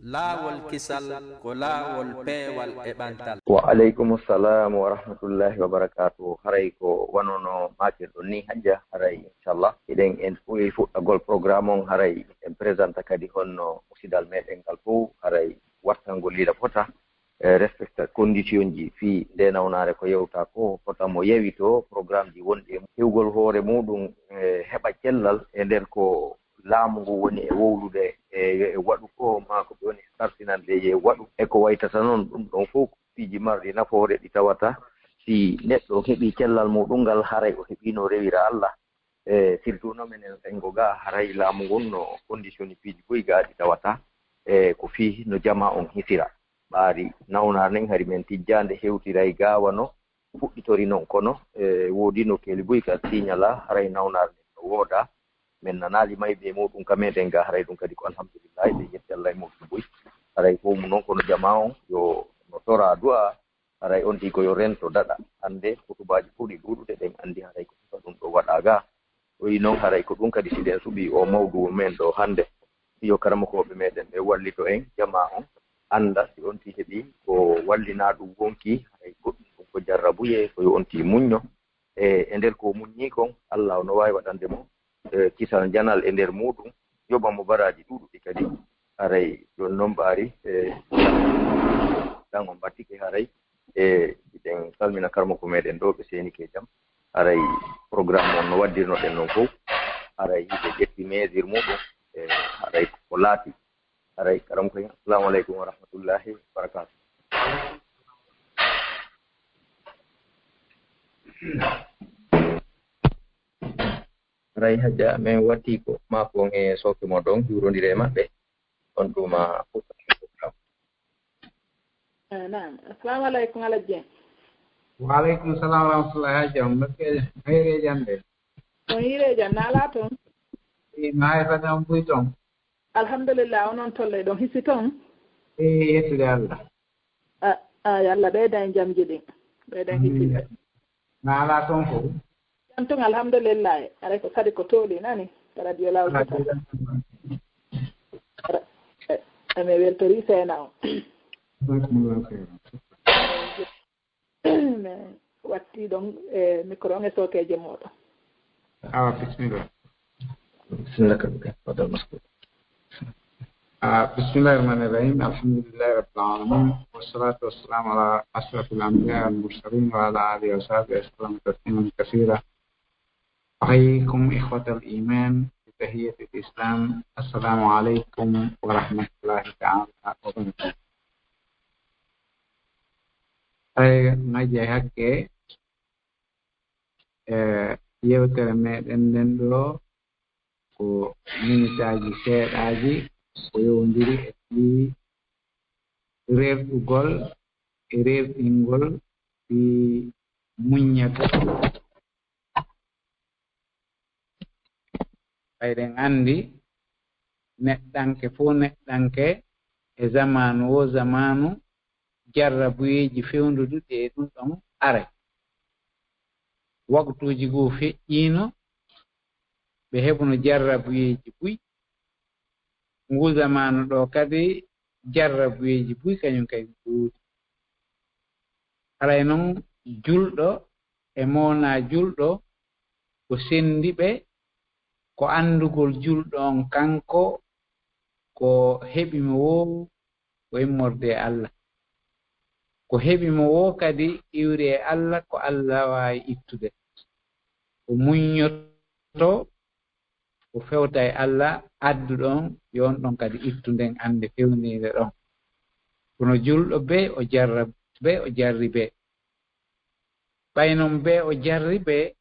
laawol kisal ko laawol peewal e ɓantal. Wa alaikum assalam wa rahmatullahi wa barakatuh. Haray ko wanono makirɗo ni hajja haray inchallah eɗen en ɓuri fuɗɗagol programme on haray en présenta kadi honno musidal meɗen ngal fof haray wattangol lila fota respecta condition ji fi nde nawnare ko yewta ko fota mo yewito programme ji wonɗi hewgol hoore muɗum heɓa cellal e nder ko laamu ngu woni e wowlude e waɗu ko ma ko ɓe woni sartinande e waɗu e ko waytata noon ɗum ɗon fof piiji marɗi nafoore ɗi tawata si neɗɗo heɓi cellal muɗum ngal haray o heɓino rewira Allah e surtout noon minen sengo ga haray laamu ngun no condition ni piiji boyi ga ɗi tawata e ko fii no jama on hisira ɓaari nawnar nden hari men tijjande hewtiray gawano fuɗɗitori noon kono woodi no keeli boyi ka signala haray nawnar nden no wooda min nanali mayɓe muɗum ka meɗen ga haray ɗum kadi ko alhamdulillah ɓe yetti Allah e muɗum boyi haray fof mu noon kono jama on yo no tora du'a haray on ɗi koyo rento daɗa hande kutubaji fuɗi ɗuɗude ɗen andi haray ko sifa ɗum ɗo waɗa ga oyi noon haray ko ɗum kadi siɗen suɓi o mawdu men ɗo hande yo karamakoɓe meɗen ɓe wallito en jama on anda si on ti heɓi ko wallina ɗum wonki haray goɗɗum ɗum ko jarrabuye koyo on ti muñño e nder ko muññi kon Allah no wawi waɗande mo kisal janal e nder muɗum yoɓa mo baraji ɗuɗuɗi kadi haray ɗon noon ɓaari ɗan on battike haray ɗen salmina karmako meɗen ɗo ɓe senike jam haray programme on no waddirnoɗen noon fof haray yiɓe ƴetti mesure muɗum haray ko laati haray karam koy assalamu aleykum wa rahmatullahi wa barakatuh. Haray hajja min watti ko makon e soke moɗon jurodire maɓɓe on ɗuma Naam, assalamu alaikum Alhaji. Wa alaikum salam wa rahmatullahi hajja mbakke hayre jande. On yire jan nala ton? Na e fata on buy ton. Alhamdulillah onon tolle ɗon hisi ton? Yettude Allah. Yalla ɓeydan jam jiɗi ɓeydan hisiɓe. Nala ton fof. Jam ton alhamdulillah aɗa ko kadi ko tooli nani radio lawol emi weltori seena o mi watti ɗon e micro on e sokeje moɗon. Awa bisimilla. Bismillah kaɓe fadal masku. Bismillahi rahmani rahim. Alhamdulillahi rabbil alamin. Wassalatu wassalamu ala ashrafil anbiya wal mursalin wa ala alihi wa sahbihi wasallam tasliman katsira. Ahayyikum ikhwatal iman bi tahiyyatil islam. Assalamu alaikum wa rahmatullahi ta'ala wa barakatuh. Ay ngaje hakke yewtere meɗen nden ɗo ko minitaji seeɗaji ko yowndiri e ɗi rerɗugol e rerɗingol ɗi muññata ɓayɗen andi neɗɗanke fof neɗɗanke e zamanu wo zamanu jarrabuyeji fewnduduɗi e ɗum ɗon are waktuji goo feƴƴino ɓe heɓuno jarrabuyeji buy ngu zamanu ɗo kadi jarrabuyeji buy kañum kay ɗuuɗi haray noon julɗo e mowna julɗo ko sendi ɓe ko andugol julɗo on kanko ko heɓi mo wo ko immorde e Allah ko heɓi mo wo kadi iwri e Allah ko Allah waawi ittude ko muññotto ko fewta e Allah adduɗon yon ɗon kadi ittunden ande fewnide ɗon kono julɗo be o jarra be o jarri be ɓaynon be o jarri be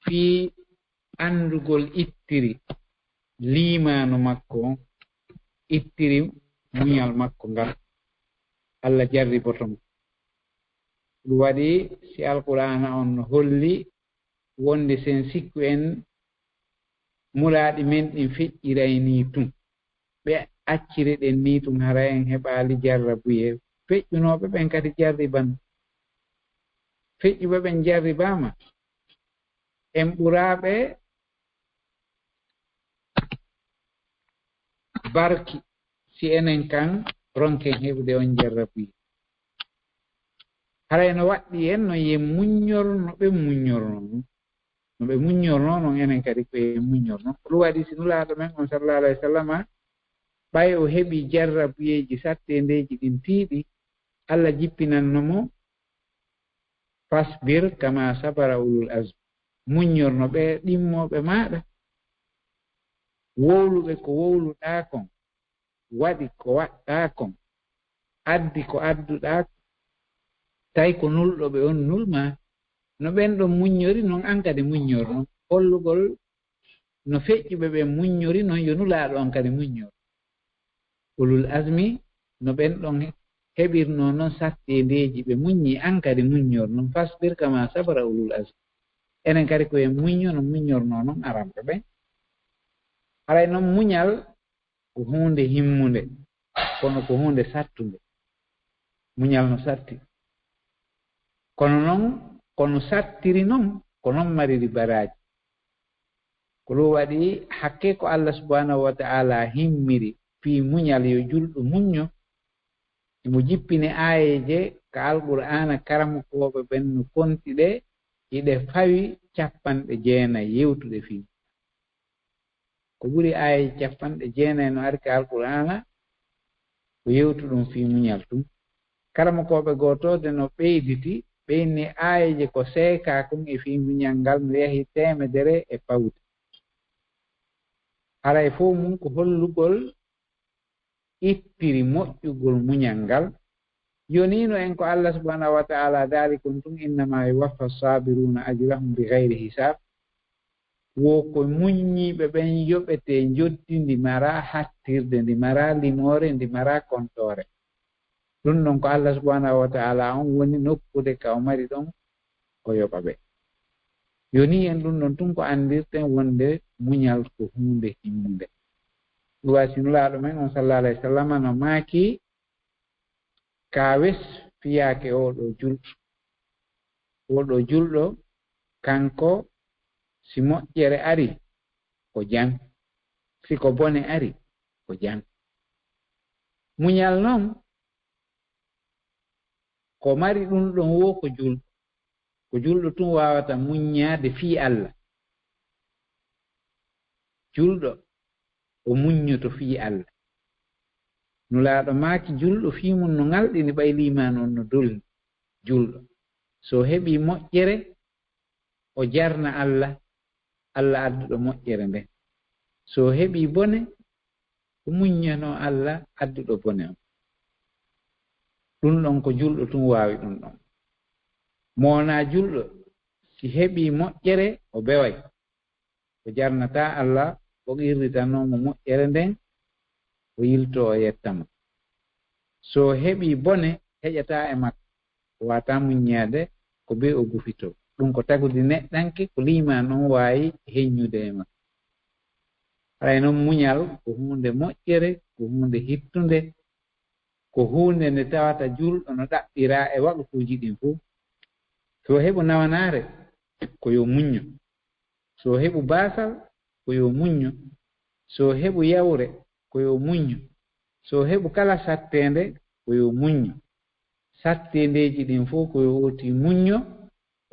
fii andugol ittiri limanu makko ittiri muñal makko ngal Allah jarri botom ɗum waɗi si alqur'ana on holli wonde sen sikku en mulaɗi men ɗin feƴƴiray ni tum ɓe acciri ɗen ni tum hara en heɓali jarrabuye feƴƴunoɓe ɓen kadi jarriban feƴƴuɓe ɓen jarribama en ɓuraɓe barki si enen kan ronken heɓde on jarrabuye haray no waɗɗi en no ye muññor no ɓe muññorno no ɓe muññorno noon enen kadi ko ye muññorno ɗum waɗi si nulaaɗo men on sallallahu alayhi wa sallam ɓay o heɓi jarrabuyeji sattendeji ɗin tiiɗi Allah jippinanno mo fasbir kama sabara ulul azm muññorno ɓe ɗimmoɓe maɗa wowluɓe ko wowluɗa kon waɗi ko waɗɗa kon addi ko adduɗa tawi ko nulɗoɓe on nulma no ɓen ɗon muññori noon an kadi muññorno hollugol no feƴƴuɓe ɓe muññori noon yo nulaaɗo on kadi muññor ulul azmi no ɓen ɗon heɓirno noon sattendeji ɓe muññi an kadi muññor noon fasbir kama sabara ulul azmi enen kadi koye muñño no muññorno noon aramɓe ɓen haray noon muñal ko hunde himmunde kono ko hunde sattunde muñal no satti kono noon kono sattiri noon ko noon mariri baraji ko ɗum waɗi hakke ko Allah subhanahu wa ta'ala himmiri fi muñal yo julɗo muñño imo jippini ayeje ko alqur'ana karamokoɓe ɓen no konti ɗe iɗe fawi 90 yewtude fi ko ɓuri ayeje 90 no ari ko alqur'ana ko yewtu ɗum fi muñal tum karamokoɓe gotode no ɓeyditi ɓeyni ayeje ko seeka kon e fi muñal ngal no yahi 100 e pawde haray fof mum ko hollugol ittiri moƴƴugol muñal ngal yonino en ko Allah subhanahu wa ta'ala daari kon tum innama yuwaffa sabiruna ajrahum bi gayri hisab wo ko muññiɓe ɓen yoɓete joddi ndi mara hattirde ndi mara limore ndi mara kontore ɗum ɗon ko Allah subhanahu wa ta'ala on woni nokkude ka o mari ɗon o yoɓa ɓe yoni en ɗum ɗon tun ko andirten wonde muñal ko hunde himmunde ɗum wasi nulaaɗo men on sallallahu alayhi wa sallam no maaki ka wes fiyaake oɗo julɗo kanko si moƴƴere ari ko jang si ko bone ari ko jang muñal noon ko mari ɗum ɗon wo ko julɗo tun wawata muññade fi Allah julɗo o muññoto fi Allah nulaaɗo maaki julɗo fi mum no ngalɗini ɓay liman on no dolni julɗo so heɓi moƴƴere o jarna Allah adduɗo moƴƴere nden so heɓi bone o muññano Allah adduɗo bone on ɗum ɗon ko julɗo tun waawi ɗum ɗon mona julɗo si heɓi moƴƴere o beway o jarnata Allah o irritanomo moƴƴere nden o yilto o yettamo so heɓi bone heƴata e makko o wata muññade ko be o gufito ɗum ko tagudi neɗɗanke ko liima noon waawi heññude e makko haray noon muñal ko hunde moƴƴere ko hunde hittunde ko hunde nde tawata julɗo no ɗaɓɓira e waɗukuji ɗin fof so heɓu nawanaare ko yo muñño so heɓu baasal ko yo muñño so heɓu yawre ko yo muñño so heɓu kala sattende ko yo muñño sattendeji ɗin fof ko yo oti muñño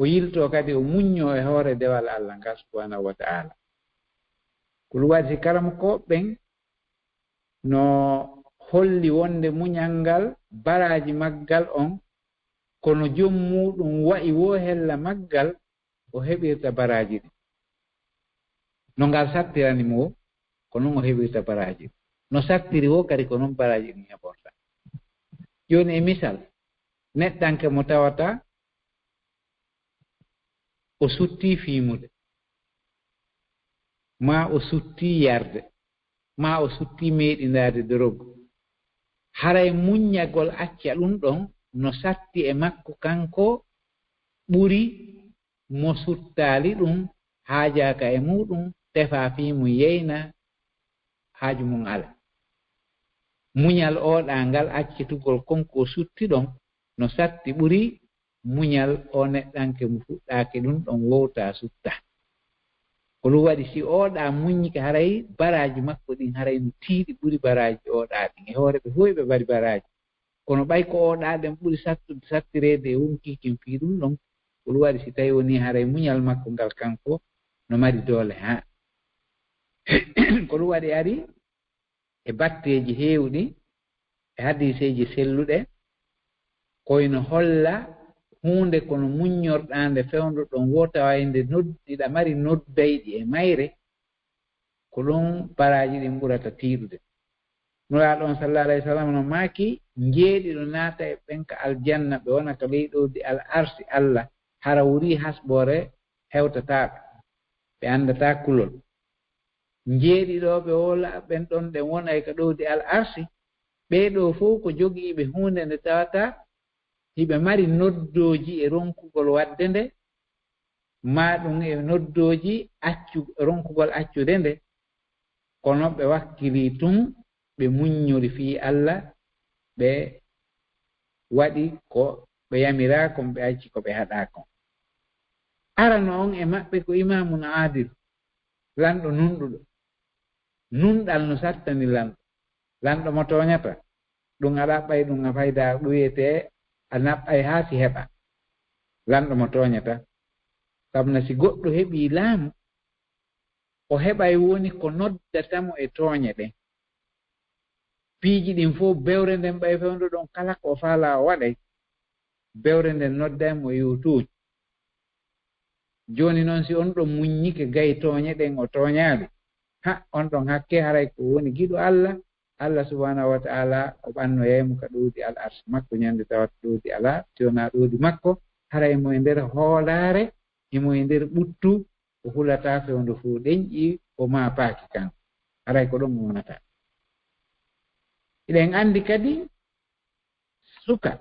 o yilto kadi o muñño e hoore dewal Allah ngal subhanahu wa ta'ala ko ɗum waɗi si karama ko ɓen no holli wonde muñal ngal baraji maggal on kono jom muɗum wa'i wo hella maggal o heɓirta baraji ɗi no ngal sattirani mo ko noon o heɓirta baraji ɗi no sattiri wo kadi ko noon baraji ɗi heɓorta joni e misal neɗɗanke mo tawata o sutti fiimude ma o sutti yarde ma o sutti meeɗindaade dorogo haray muññagol acca ɗum ɗon no satti e makko kanko ɓuri mo suttaali ɗum haajaka e muɗum tefa fiimu yeyna haaju mum ala muñal oɗa ngal accitugol konko sutti ɗon no satti ɓuri muñal o neɗɗanke mo fuɗɗaake ɗum ɗon wowta sutta ko ɗum waɗi si oɗa muñi ka haray baraji makko ɗin haray no tiiɗi ɓuri baraji oɗa ɗin e hoore ɓe fof ɓe mbaɗi baraji kono ɓay ko oɗa ɗen ɓuri sattirede e wonkikin fii ɗum ɗon ko ɗum waɗi si tawi woni haray muñal makko ngal kanko no mari doole ha ko ɗum waɗi ari e batteji heewɗi e hadiseji selluɗe koyno holla hunde kono muññorɗa nde fewndoɗon wotawa nde noddiɗa mari noddayɗi e mayre ko ɗum baraji ɗin ɓurata tiiɗude nuraɗon sallallahu alayhi wa sallam no maaki jeeɗiɗo naata e ɓenka aljanna ɓe wona ka leyɗodi al arsi Allah hara wuri hasɓore hewtataɓe ɓe andata kulol jeeɗiɗo ɓe wola ɓen ɗon ɗen wona e ka ɗowdi al arsi ɓeɗo fof ko jogiiɓe hunde nde tawata hiɓe mari noddoji e ronkugol wadde nde ma ɗum e noddoji ronkugol accude nde kono ɓe wakkili tun ɓe muññori fii Allah ɓe waɗi ko ɓe yamira kon ɓe acci ko ɓe haɗa kon arano on e maɓɓe ko imamun adil lanɗo nunɗuɗo nunɗal no sattani lanɗo mo toñata ɗum a ɗaɓɓay ɗum a fayda ɗum wiyete a naɓɓay haa si heɓa lanɗo mo toñata sabna si goɗɗo heɓi laamu o heɓay woni ko noddatamo e tooñe ɗen piiji ɗin fof bewre nden ɓay fewndo ɗon kala ko faala o waɗay bewre nden noddaymo yo tuuñ jooni noon si on ɗon muññike gay tooñe ɗen o tooñaali on ɗon hakke haray ko woni giɗo Allah subhanahu wa ta'ala o ɓannoyaymo ka ɗowdi al arsh makko ñande tawata ɗowdi ala tiwona ɗowdi makko haray mo e nder hoolaare emo e nder ɓuttu o hulata fewndo fuu ɗeñƴi o ma paaki kan haray ko ɗon wonata eɗen anndi kadi suka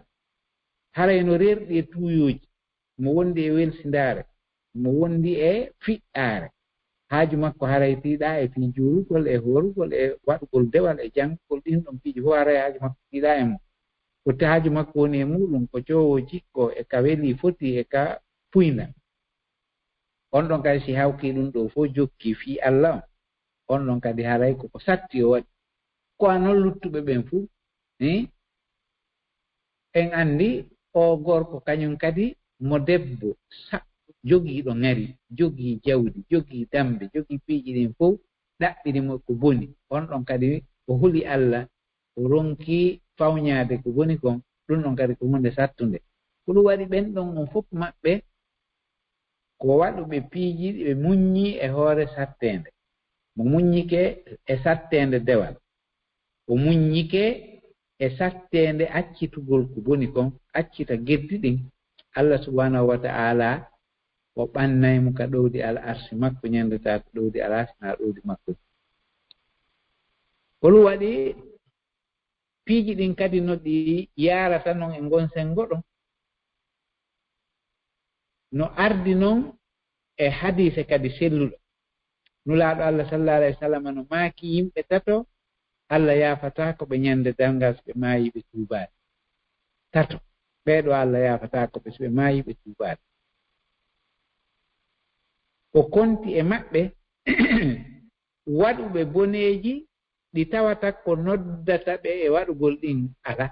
haray no rerɗi e tuuyooji mo wondi e welsindaare mo wondi e fiɗɗaare haaju makko haray tiiɗa e fii juurugol e horugol e waɗugol dewal e janngugol ɗin ɗon piiji fof haray haaju makko tiiɗa e mum kotte haaju makko woni e muɗum ko coowo jikko e ka weli foti e ka puyna on ɗon kadi si hawki ɗum ɗo fof jokki fii Allah on ɗon kadi haray koko satti o waɗi ko a noon luttuɓe ɓen fuu en anndi o gorko kañum kadi mo debbo jogiiɗo ŋari jogii jawdi jogii dambe jogii piiji ɗin fof ɗaɓɓirimo ko boni on ɗon kadi o huli Allah o ronki fawñaade ko boni kon ɗum ɗon kadi ko hunde sattunde ko ɗum waɗi ɓen ɗon on fof maɓɓe ko waɗuɓe piiji ɓe muññi e hoore satteende mo muññike e satteende dewal o muññike e satteende accitugol ko boni kon accita geddi ɗin Allah subhanahu wa ta'ala o ɓannaymo ka ɗowdi al arsi makko ñandata ko ɗowdi al arsi na ɗowdi makko ko ɗum waɗi piiji ɗin kadi no ɗi yarata noon e ngon sengo ɗon no ardi noon e hadise kadi selluɗo nulaaɗo Allah sallallahu alayhi wa sallam no maaki yimɓe tato Allah yaafata ko ɓe ñande dangal so ɓe maayi ɓe tuubaade tato ɓeeɗo Allah yaafata ko ɓe so ɓe maayi ɓe tuubaade o konti e maɓɓe waɗuɓe boneeji ɗi tawata ko noddata ɓe e waɗugol ɗin ala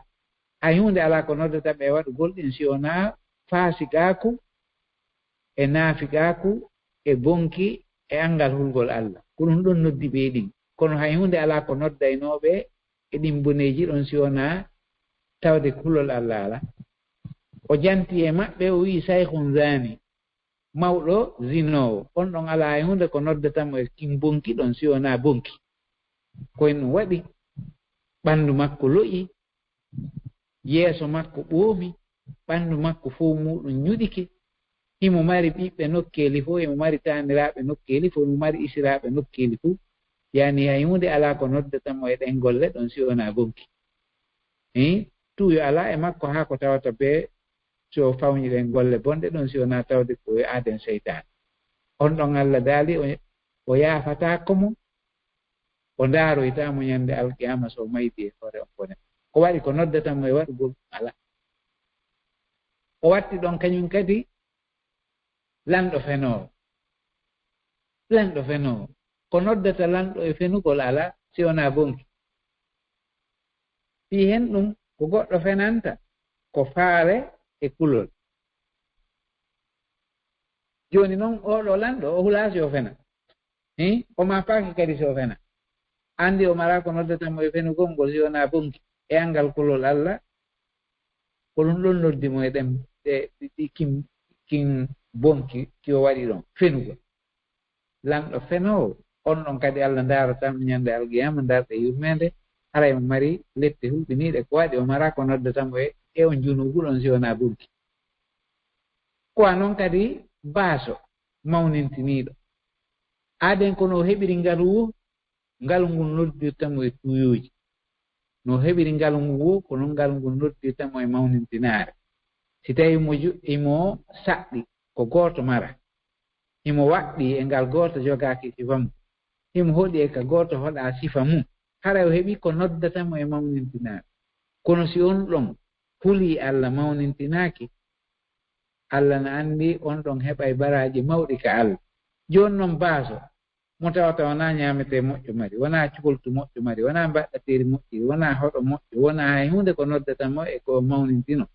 hay hunde ala ko noddata ɓe e waɗugol ɗin si wonaa faasigaaku e naafikaaku e bonki e angal hulgol Allah ko ɗum ɗon noddi ɓe ɗin kono hay hunde ala ko noddaynooɓe e ɗin boneeji ɗon si wonaa tawde kulol Allah ala o janti e maɓɓe o wii sayhun zani mawɗo zinoowo on ɗon alaa hay hunde ko noddatamo e kin bonki ɗon si wonaa bonki koye ɗum waɗi ɓanndu makko loƴi yeeso makko ɓoomi ɓanndu makko fof muɗum ñuɗike himo mari ɓiɓɓe nokkeeli fof emo mari taaniraaɓe nokkeeli fof emo mari isiraaɓe nokkeeli fof yaani hay hunde alaa ko noddatamo e ɗen golle ɗon si wonaa bonki tuuyo alaa e makko haa ko tawata be so fawñi ɗen golle bonɗe ɗon si wonaa tawde ko aaden seytaane on ɗon Allah daali o yaafataako mo o ndaaroytaamo ñannde alqiyama so maydi e hoore on bone ko waɗi ko noddatamo e waɗugol ala o watti ɗon kañum kadi lanɗo fenoowo lanɗo fenowo ko noddata lanɗo e fenugol ala si wona bonki fi hen ɗum ko goɗɗo fenanta ko faare e kulol joni noon oɗo lanɗo o hulasi o fena o ma paaki kadi so fena andi o mara ko noddatamo e fenugol ngol si wona bonki e angal kulol Allah ko ɗum ɗon noddimo e ɗem ɗi kin bonki ki o waɗi ɗon fenugol lanɗo fenowo on ɗon kadi Allah ndaratamo ñande alqiyama darɗe yurmede haray mo mari lette hulɓiniɗe ko waɗi o mara ko noddatamo e on junubu ɗon si wona bonki ko noon kadi baaso mawnintiniɗo aaden kono o heɓiri ngalu ngalu ngol noddirtamo e tuyuji no heɓiri ngalu ngu ko noon ngalu ngol noddirtamo e mawnintinare si tawi imo saɗɗi ko gooto mara imo waɗɗi e ngal gooto jogaaki sifa mum imo hoɗi e ka gooto hoɗa sifa mum hara o heɓi ko noddatamo e mawnintinare kono si on ɗon huli Allah mawnintinaaki Allah no anndi on ɗon heɓa e baraji mawɗi ka Allah joni noon baaso mo tawata wona ñaamete moƴƴo mari wona cukoltu moƴƴo mari wona mbaɗɗateri moƴƴiri wona hoɗo moƴƴo wona hay hunde ko noddatamo e ko mawnintino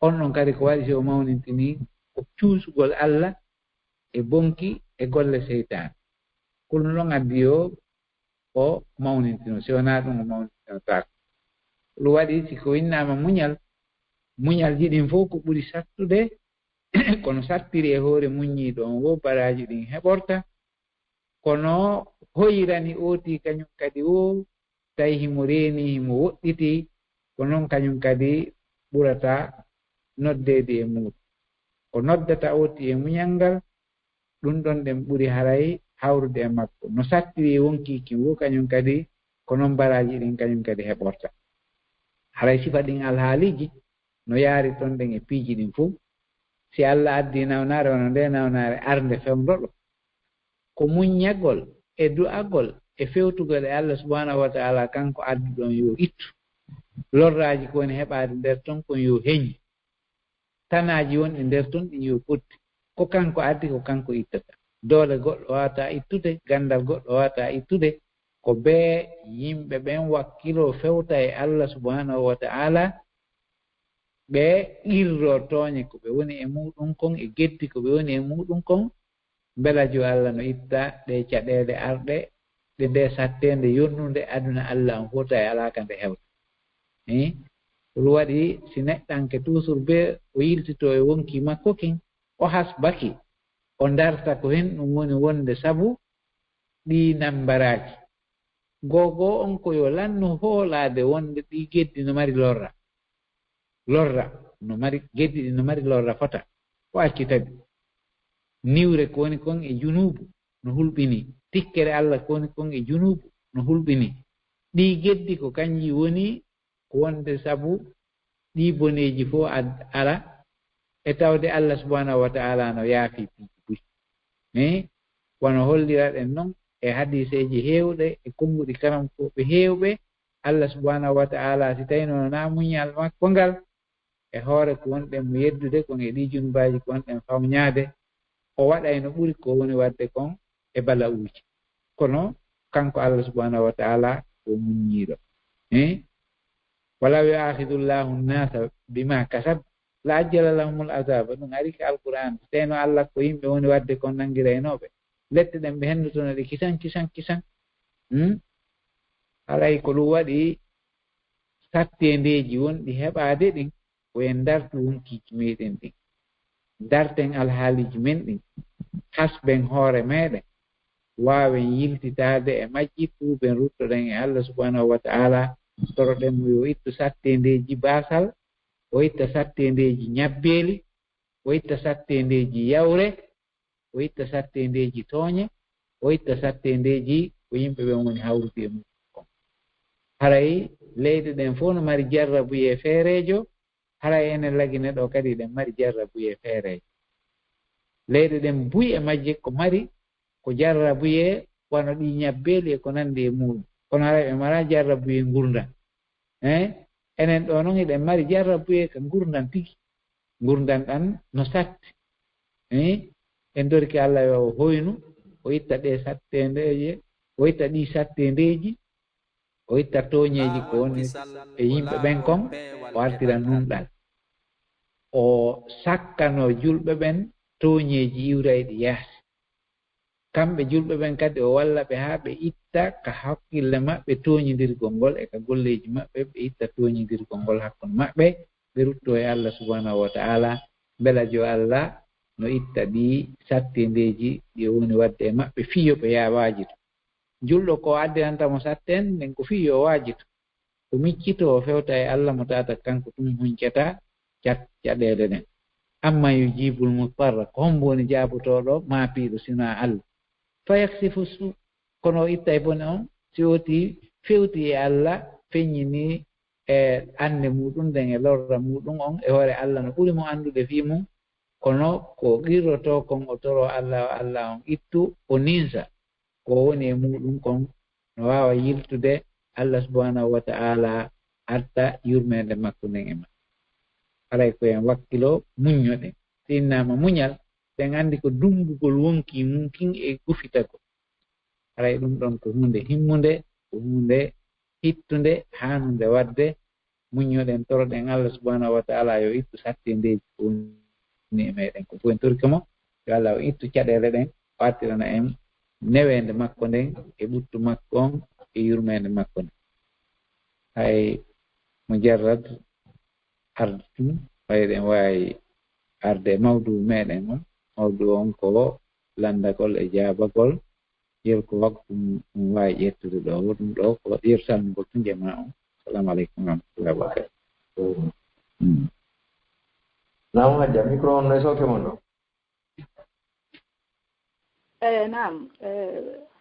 on ɗon kadi ko waɗi si o mawnintini ko cuusugol Allah e bonki e golle seytane ko ɗum ɗon addi o mawnintino si wona ɗum o mawnintinotaako ɗum waɗi siko winnama muñal jiɗin fof ko ɓuri sattude kono sattiri e hoore muññiɗo on wo baraji ɗin heɓorta kono hoyrani ooti kañum kadi tawi himo reeni himo woɗɗiti ko noon kañum kadi ɓurata noddede e muɗum ko noddata ooti e muñal ngal ɗum ɗon ɗen ɓuri haray hawrude e makko no sattiri wonkiki wo kañum kadi ko noon baraji ɗin kañum kadi heɓorta haray sifa ɗin alhaaliji no yaari toon ɗen e piiji ɗin fof si Allah addi nawnare wono nde nawnare arde femroɗo ko muññagol e du'agol e fewtugol e Allah subhanahu wa ta'ala kanko addi ɗon yo ittu lorraji ko woni heɓade nder ton kon yo heñi tanaji wonɗi nder ton ɗin yo potti ko kanko addi ko kanko ittata doole goɗɗo wawata ittude gandal goɗɗo wawata ittude ko be yimɓe ɓen wakkilo fewta e Allah subhanahu wa ta'ala ɓe irro tooñe ko ɓe woni e muɗum kon e geddi ko ɓe woni e muɗum kon mbela jo Allah no itta ɗe caɗele arɗe ɗe nde sattende yonnude aduna Allah on fota e alaka nde hewta ɗum waɗi si neɗɗanke toujours be o yiltito e wonki makko kin o hasbaki o darta ko hen ɗum woni wonde sabu ɗi nambaraji gogo on ko yo lannu hoolade wonde ɗi geddi no mari lorra no mari geddi ɗi no mari lorra fota o accitaɓi niwre ko woni kon e junubu no hulɓini tikkere Allah ko woni kon e junubu no hulɓini ɗi geddi ko kanji woni ko wonde sabu ɗi boneji fof ala e tawde Allah subhanahu wa ta'ala no yaafi piiji buy wono hollira ɗen noon e hadiseji heewɗe e konnguɗi karam koɓe heewɓe Allah subhanahu wa ta'ala si tawi no na muñal makko ngal e hoore ko wonɗen mo yeddude kon e ɗi junubaji ko wonɗen fawñaade o waɗay no ɓuri ko woni wadde kon e bala'uuji kono kanko Allah subhanahu wa ta'ala o muññiiɗo walaw yu'akhidullahu nnasa bima kasab la ajjala lahumul azaba ɗum ari ka alquran so tawino Allah ko yimɓe woni wadde kon nangiraynoɓe lette ɗen ɓe hennotono ɗe kisan alay ko ɗum waɗi sattendeji wonɗi heɓade ɗin koyen dartu wonkiki meɗen ɗin darten alhaaliji men ɗin hasben hoore meɗen wawen yiltitade e majji tuuben ruttoɗen e Allah subhanahu wa ta'ala toroɗen mo yo ittu sattendeji basal o itta sattendeji ñabbeeli o itta sattendeji yawre o itta sattendeji tooñe o itta sattendeji ko yimɓe ɓen woni hawrude e mum kon haray leyɗe ɗen fof no mari jarrabuye feerejo haray enen lagine ɗo kadi ɗen mari jarrabuye feerejo leyɗe ɗen buy e majje ko mari ko jarrabuye wano ɗi ñabbeeli e ko nandi e muɗum kono haray ɓe mara jarrabuye gurdam enen ɗo noon eɗen mari jarrabuye ka gurdam tigi gurdam ɗan no satti en dorki Allah yo hoynu o itta ɗe sattendeje o itta ɗi sattendeji o itta toñeji ko woni e yimɓe ɓen kon o artira nunɗal o sakkano julɓe ɓen toñeji iwrayɗi yaasi kamɓe julɓe ɓen kadi o walla ɓe haa ɓe itta ka hakkille maɓɓe toñidirgol ngol e ka golleji maɓɓe ɓe itta toñidirgol ngol hakkunde maɓɓe ɓe rutto e Allah subhanahu wa ta'ala bela jo Allah no itta ɗi sattendeji ɗi woni wadde e maɓɓe fiyo ɓe yaa waajito julɗo ko addirantamo satten nden ko fiyo o waajito ko miccito o fewta e Allah mo tata kanko ɗum huncata caɗeele ɗen amma yujibul mutarra ko hombo woni jaabotoɗo maapiiɗo sina Allah fayaksifu su kono o itta e bone on si woti fewti e Allah feññini e ande muɗum nden e lorra muɗum on e hoore Allah no ɓuri mo anndude fi mum kono ko qirroto kon o toro Allah on ittu o ninsa ko woni e muɗum kon no wawa yiltude Allah subhanahu wa ta'ala arta yurmede makko nden e ma haray ko en wakkilo muññoɗe so innama muñal ɓen anndi ko dumbugol wonki mumkin e gufitagol haray ɗum ɗon ko hunde himmunde ko hunde hittunde hanude wadde muññoɗen toroɗen Allah subhanahu wa ta'ala yo ittu sattendeji ko woni e meɗen ko fof en torki mo yo Allah o ittu caɗele ɗen o artirana en newende makko nden e ɓuttu makko on e yurmede makko nden hay mujarrad arde tum ɓayɗen wawi arde mawdu meɗen on mawdu on ko landagol e jaabagol yer ko waktu mum wawi ƴettude ɗo ɗum ɗo ko yer salmugol tun jama on assalamu aleykum warahmatullahi wabarakatuh nam hajja micro on no soke mon ɗo naam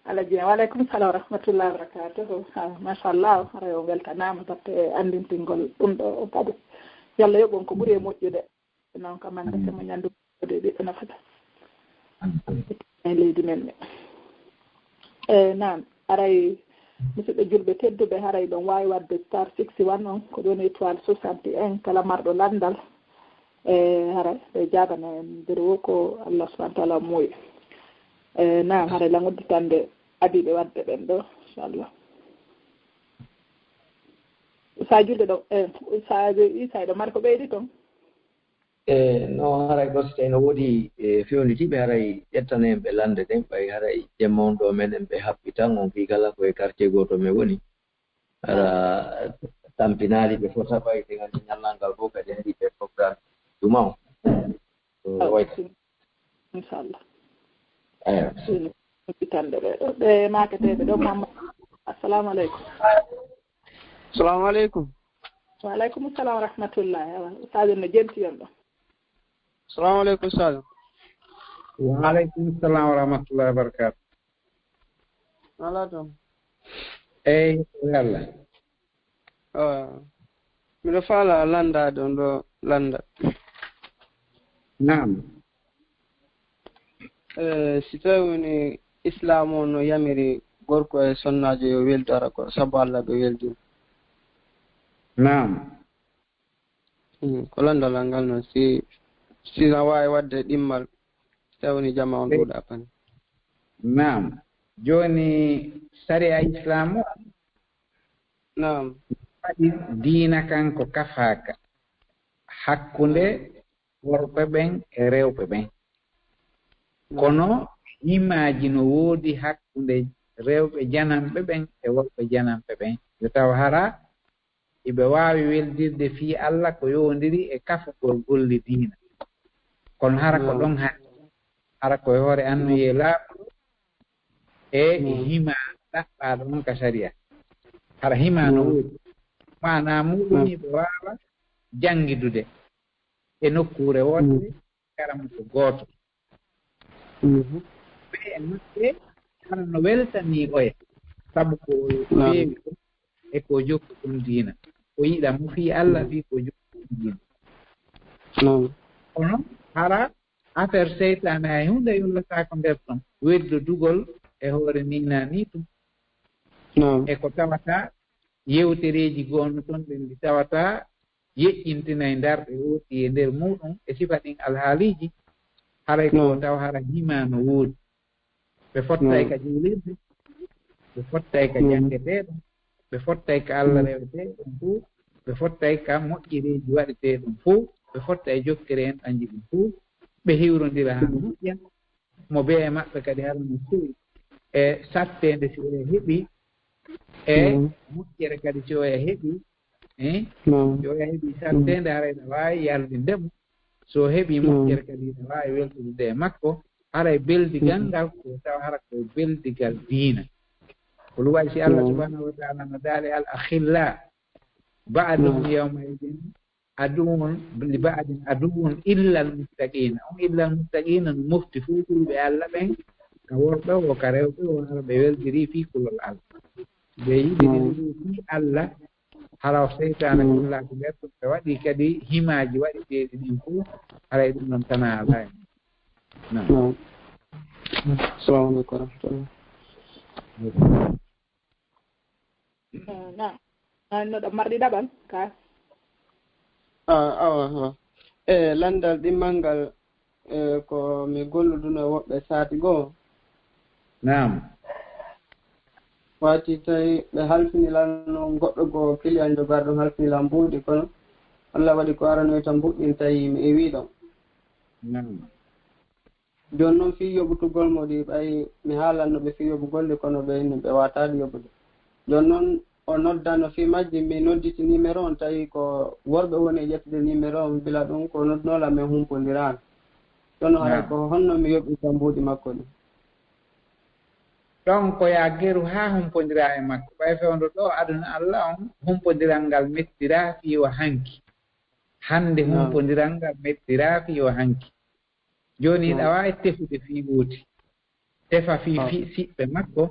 alaji waaleykum salam wa rahmatullahi wa barakatuhu machallah aray o weltanama batte andintingol ɗum ɗo kadi yalla yoɓon ko ɓuuri e moƴƴude noon kam ande semo ñandude ɓiɓɓe nafata e leydi men ɓe naam aray musidɓe julɓe tedduɓe haray ɗon wawi wadde star 61 on ko ɗon étoile 61 kala marɗo landal haray ɓe jabana en nder wo ko Allah subahana taala muuyi naam haray langodditande adiɓe wadde ɓen ɗo inchallah sa julde ɗo sa isa ɗo mari ko ɓeydi toon no haray ɗo so tawi no woodi fewnitiɓe haray ƴettana en ɓe lande ɗen ɓay haray jemma on ɗo men en ɓe haɓɓi tan on fi kala koye quartier goto men woni hara tampinali ɓe fota ɓay te gandi ñallal ngal fof kadi heeɗi ɓe programme duma o wayta inchallah eyo ɓitande ɓe maketeɓe ɗo mamma assalamu aleykum assalamu aleykum waaleykum salam wa rahmatullahi sadio no jentiyon ɗo assalamu aleykum sadio waaleykum salam wa rahmatullahi wa barakatuh ala toon eyi Allah miɗo faala landade on ɗo landa naam si tawi woni islam o no yamiri gorko e sonnajo yo weldu ara ko sabu Allah ɓe weldi naam ko landalal ngal noon si no wawi wadde ɗimmal tawi woni jama on ɗuuɗa pan naam joni saria islam o naam waɗi diina kanko kafaka hakkunde worɓe ɓen e rewɓe ɓen kono imaji no woodi hakkunde rewɓe janamɓe ɓen e worɓe janamɓe ɓen yo taw hara iɓe waawi weldirde fii Allah ko yowndiri e kafugol golli diina kono hara ko ɗon hara koye hoore annuye laaɓuɗo e hima ɗaɓɓaaɗo noon ka saria hara hima no woodi mana muɗum iɓe waawa janngidude e nokkuure wonde karamu ko gooto ɓe e maɓɓe hara no weltanii oya sabu ko feewi e ko jokku ɗum diina o yiɗa mo fii Allah fii ko jokku ɗum diina kono hara affaire seytane hay hunde yullataako nder ɗon weddodugol e hoore nina ni tum e ko tawata yewtereeji goono toon ɗen ɗi tawata yeƴƴintina e ndarɗe woodi e ndeer muɗum e sifa ɗin alhaaliiji haray ko taw hara hima no woodi ɓe fottay ka juulirde ɓe fottay ka jangeteeɗum ɓe fottay ka Allah reweteeɗum fuu ɓe fottay ka moƴƴireeji waɗeteeɗum fuu ɓe fottay jokkere en ɗanji ɗum fuu ɓe hiwrondira haa moƴƴa mo bee maɓɓe kadi harano suwi e satteende si oya heɓi e moƴƴere kadi si oya heɓi si oya heɓi satteende hara ene waawi yardindemo so heɓii moƴƴere kadi ene waawi weltude e makko hara e beldigal ngal ko tawa hara ko beldigal diina ko ɗum waɗi si Allah subahanahu wa taala no daali al akhilla ba'dum yawma idin aduwwun li ba'din aduwwun illa al muttaqina on illa al muttaqina no mofti fuu ɓulɓe Allah ɓen ka worɓe o ka rewɓe o hara ɓe weldiri fii kulol Allah ɓe yiɗiri fii Allah hara o seytane kullaki nder ɗum ɓe waɗi kadi himaaji waɗiteeɗi ɗin fuu hara e ɗum ɗon tana ala en nam assalamu aleykum warahmatullah no ɗo marɗi ɗaɓal ka awa landal ɗimmal ngal ko mi golluduno woɓɓe saati goo nam wati tawi ɓe halfinilanno goɗɗo goo kiliyan jogarɗum halfinilan mbuuɗi kono Allah waɗi ko aranoy tan mbuɗɗinta yimi e wiiɗon jooni noon fii yoɓutugol mo ɗi ɓay mi haalanno ɓe fii yoɓugolli kono ɓe inni ɓe wataɗi yoɓude jooni noon o noddano fii majji mi nodditi numéro on tawi ko worɓe woni e ƴettude numéro on bila ɗum ko noddnola men humpondirano jooni haɗa ko honno mi yoɓita mbuuɗi makko ɗi ɗon ko ya geru haa humpondira e makko ɓay fewndo ɗo aduna Allah on humpodiral ngal mettira fiiwa hanki hannde humpodiral ngal mettira fiiwa hanki jooni hiɗa waawi tefude fii ɓuuti tefa fii siɓɓe makko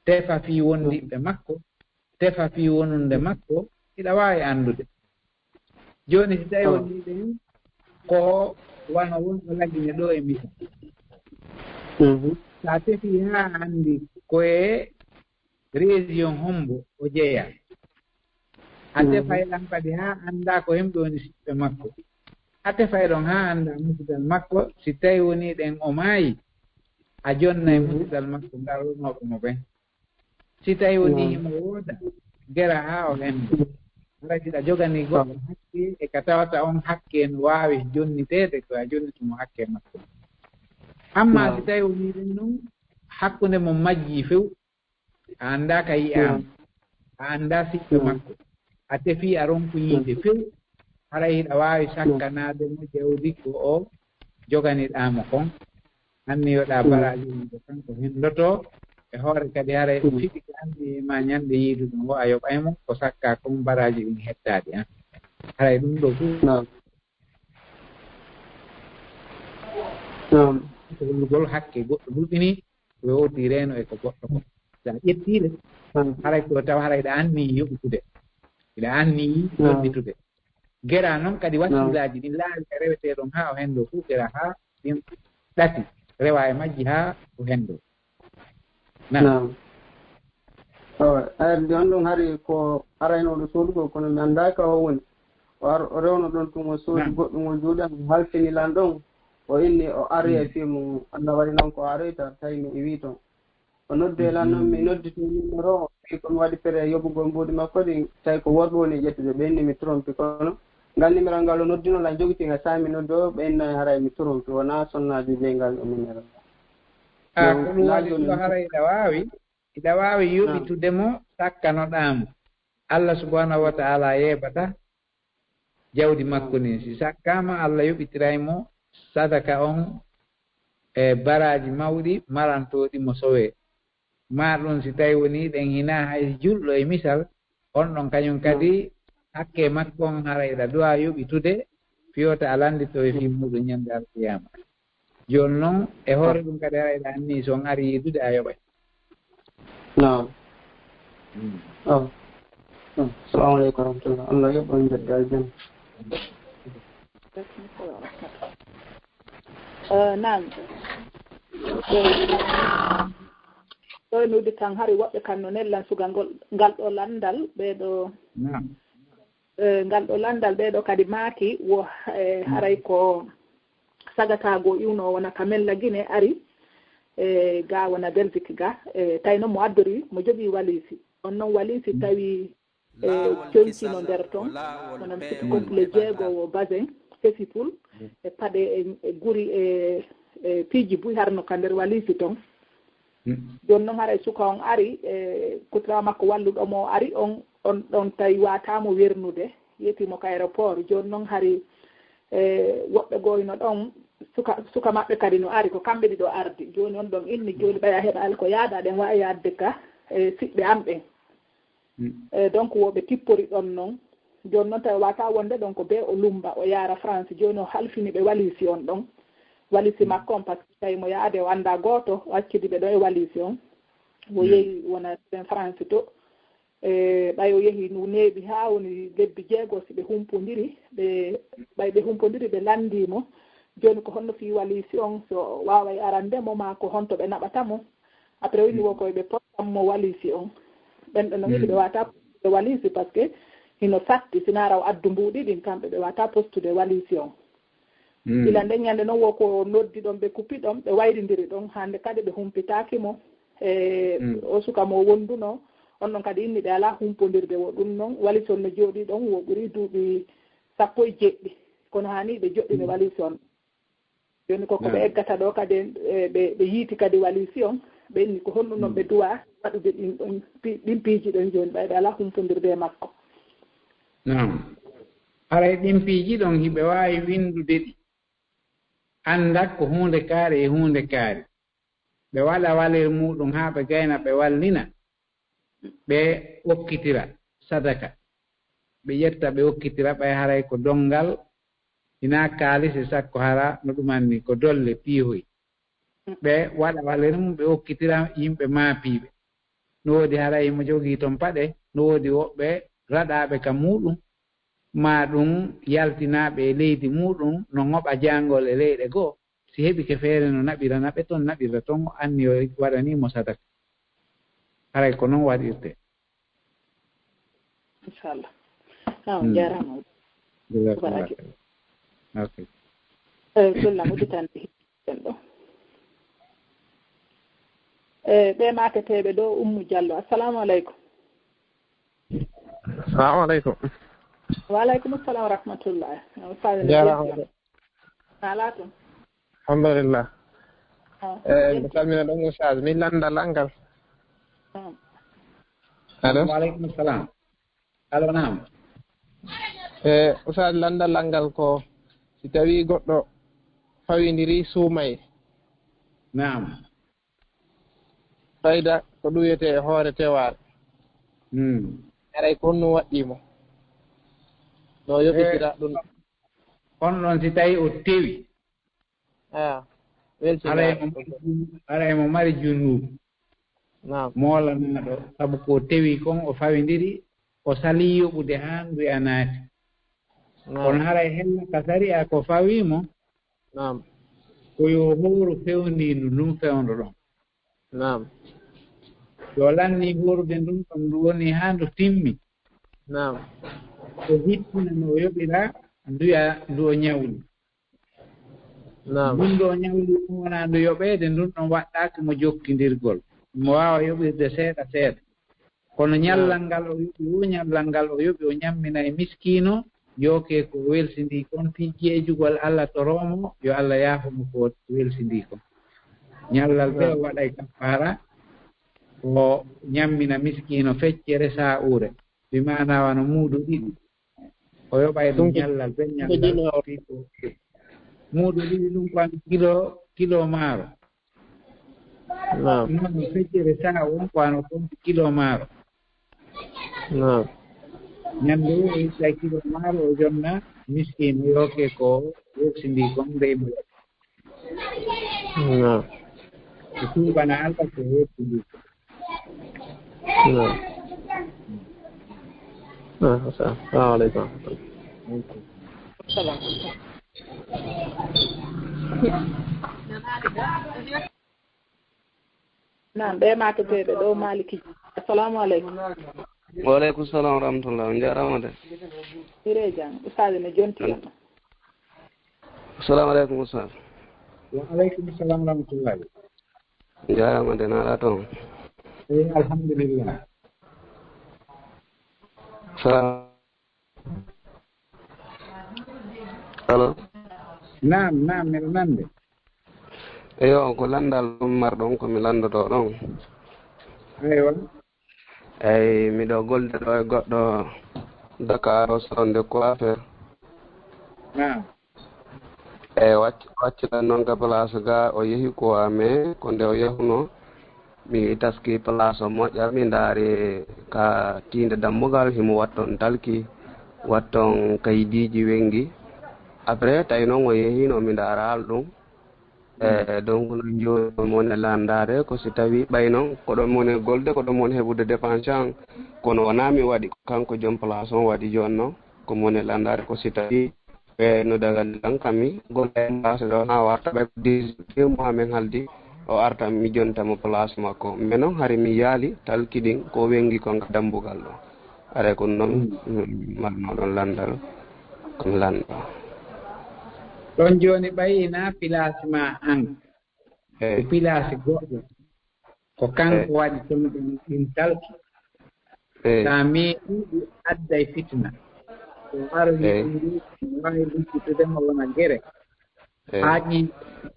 tefa fii wondiɓɓe makko tefa fii wonunde makko hiɗa waawi anndude jooni si tawi woniɗen ko wano wonɗo lagine ɗo e misa sa tefi haa anndi koye région hombo o jeeya a tefay ɗan kadi haa annda ko hemɓe woni siɓɓe makko a tefay ɗon haa annda musidal makko si tawi woni ɗen o maayi a jonna e musidal makko ngal wonoɓe mo ɓen si tawi woni himo wooda gera haa o henndu arati ɗa joganii goɗɗo hakke e ka tawata on hakke no waawi jonniteede ko a jonnitumo hakke makko amma si tawi woni ɗum ɗum hakkunde mo majjii few a annda ka yi'aama a annda siɓɓe makko a tefii a ronku yiide few hara hiɗa waawi sakkanaade mo jawdi ko o joganiɗaamo kon hanni yoɗa baraji ɗum ko kanko henndoto e hoore kadi hara e ɗum fiɗi ko anndi ma ñannde yiidu ɗum wo a yoɓaymo ko sakka kon baraji ɗum hettaaɗi an hara e ɗum ɗo fuu gol hakke goɗɗo ɗuɗɗini ɓe woti reeno e ko goɗɗo ko sa ƴettiiɗe haray ko tawa hara iɗa anni yoɓitude iɗa anni yoɓitude gera noon kadi wasilaaji ɗin laawi e rewetee ɗon haa o henndo fuu gera haa ɗin ɗati rewa e majji haa o henndo nam ayr on ɗum hari ko araynoɗo suudugo kono mi anndaaka o woni o rewno ɗon tuma suudi goɗɗum o juuɗan halfinilan ɗon o inni o ari e fimu Allah waɗi noon ko aroyta tawi mi wi toon o noddu e lan noon mi nodditi numéro o wi komi waɗi fere yoɓugol mbuuɗi makko ɗi tawi ko worɓe woni ƴettude ɓe inni mi trompi kono ngal numéro ngal o noddino lan jogitinga sa mi noddi o ɓe innayi haray mi trompi wona sonnaji jeyngal o numéro ko ɗum waɗi ɗo hara iɗa waawi yoɓitude mo sakkanoɗaamo Allah subahanahu wa taala yeɓata jawdi makko ni si sakkama Allah yoɓitiraymo sadaka on e baraji mawɗi marantoɗi mo sowe ma ɗum si tawi woni ɗen hina hay julɗo e misal on ɗon kañum kadi hakke makko on hara iɗa duwa yoɓitude fiyota alandito e fi muɗum ñande alqiyama joni noon e hoore ɗum kadi hara iɗa anni so on ari yidude a yoɓay assalamu aleykum warahmatullah Allah yoɓɓon jedde aljanna nan ɗo nudi kan hari woɓɓe kan no nellan sugal ngal ɗo landal ɓeeɗo ngal ɗo landal ɓeeɗo kadi maaki wo haray ko sagatago iwno wona ka mella guine ari ga wona Belgique ga tawi noon mo addori mo jogii walisi on noon walisi tawi coñcino nder toon onon complet jeegowo basin fesipul e paɗe e guri e piiji buy harno ka nder walisi toon joni noon haɗa suka on ari kutra makko walluɗomo ari on ɗon tawi watamo wernude yettimo ka aéroport joni noon hari woɓɓe goyno ɗon suka maɓɓe kadi no ari ko kamɓe ɗiɗo ardi joni on ɗon inni joni ɓaya heɓa ko yaada ɗen wawi yadde ka siɓɓe am ɓen donc woɓe tippori ɗon noon joni noon tawi wata wonde ɗon ko be o lumba o yaara France joni o halfini ɓe walisi on ɗon walisi makko on par ce que tawi mo yaade o anda goto o accidi ɓe ɗo e walisi on o yeehi wona ɗen France to ɓay o yeehi no neeɓi ha woni lebbi 6 si ɓe humpodiri ɓe humpodiri ɓe landimo joni ko honno fi walisi on so waway arandemo ma ko honto ɓe naɓatamo après wini wo koye ɓe pottanmo walisi on ɓen ɗo no wiɗi ɓe wata postude walisi par ce que hino satti sina raw addu mbuuɗi ɗin kamɓe ɓe wata postude walisi on ila nden ñande noon wo ko noddi ɗon ɓe kuppi ɗon ɓe wayridiri ɗon hande kadi ɓe humpitakimo o suka mo wonduno on ɗon kadi inni ɓe ala humpodirde wo ɗum noon walisi on no jooɗi ɗon wo ɓuuri duuɓi 10 kono hani ɓe joɗɗini walisi on joni koko ɓe eggata ɗo kadi ɓe yiiti kadi walisi on ɓe inni ko honɗum noon ɓe duwa waɗude ɗin piiji ɗon joni ɓayɓe ala humpodirde makko nam haray ɗin piiji ɗon hiɓe wawi windude ɗi andat ko hunde kaari e hunde kaari ɓe waɗa walir muɗum ha ɓe gayna ɓe wallina ɓe okkitira sadaka ɓe ƴetta ɓe okkitira ɓay haray ko dongal ina kaalisi sakko hara no ɗumanni ko dolle piihoy ɓe waɗa walir mum ɓe okkitira yimɓe maapiiɓe no woodi haray mo jogii toon paɗe no woodi woɓɓe raɗaaɓe ka muɗum ma ɗum yaltinaaɓe e leydi muɗum no ŋoɓa jaangol e leyɗe goo si heɓi ke feere no naɓirana ɓe toon naɓira toon anni o waɗanimo sadaka haray ko noon waɗirte inchallah jarama ok golla muɗitande hen ɗo ɓe maketeɓe ɗo Ummu Diallo assalamu aleykum assalamu aleykum waaleykum assalam wa rahmatullah jarama ala toon alhamdulillah mi salmina ɗon ustad min landal angal allo waaleykum assalam alo nam ustad landal angal ko si tawi goɗɗo fawidiri suumay nam fayda ko ɗum wiyete e hoore teware aray ko honno waɗɗimo no yoɓitira ɗum on ɗon si tawi o tewi aray mo mari junnuɓe moolanaɗo sabu ko tewi kon o fawidiri o sali yoɓude ha nduya naati kono haray hella ka sariya ko fawimo ko yo hooru fewndindu ndum fewndo ɗon yo lanni horude ndum ɗon ndu woni ha ndu timmi o hittina no yoɓira nduya ndu o ñawli ndun ɗo ñawli ɗum wona ndu yoɓeede ndun ɗon waɗɗaki mo jokkindirgol mo wawa yoɓirde seeɗa seeɗa kono ñallal ngal o yoɓi o ñallal ngal o yoɓi o ñammina e miskino yoke ko welsindi kon pijeejugol Allah toromo yo Allah yaafomo ko welsindi kon ñallal ɓe o waɗay kaffara o ñammina miskino feccere sa ure bi mana wano muudu ɗiɗi o yoɓay ɗum ñallal ɓe ñallal muudu ɗiɗi ɗum ko kilo maaro noon feccere sa on ko ano konti kilo maaro ñande o ittay kilo maaro o jonna miskino yoke ko wersindi kon ndeymo ko tuubana Allah ko wersindi assalamu aleykum nan ɓe maketeɓe ɗo Maliki assalamu aleykum waaleykum salam wa rahmatullah jarama de ire jam ustade ne jonti on assalamu aleykum ustad wa aleykum salam wa rahmatullah jarama de naɗa toon. Alhamdulillah. Allo. Naam miɗo nande. Eyo ko landal ɗum marɗon komi landoto ɗon. Eywa. Eyyi miɗo golde ɗo e goɗɗo Dakar o soronde coiffeur. Naam. Eyyi wacciɗan noon ka place ga o yeehi ko ame ko nde o yahuno mi taski place o moƴƴa mi daari ka tinde dammugal himo watton talki watton kayidiji wengi après tawi noon o yehino mi daaral ɗum donc no joni mone landare ko si tawi ɓay noon ko ɗon mone golde ko ɗon mone heɓude dépense an kono wona mi waɗi kanko joom place on waɗi joni noon ko mone landare ko si tawi no dagal ɗan kammi golle place ɗo ha warta ɓay 2 mois min haldi o arta mi jontamo place makko mais noon hari mi yaali talkiɗin ko wengi ko dambugal ɗo are ko noon marnoɗon landal komi lanɗo ɗon joni ɓayina place ma an ko place goɗɗo ko kanko waɗi toon ɗin talki sa meeɗiɗi adday fitna so arani ɗum wawi luccitudema wona guere haaƴi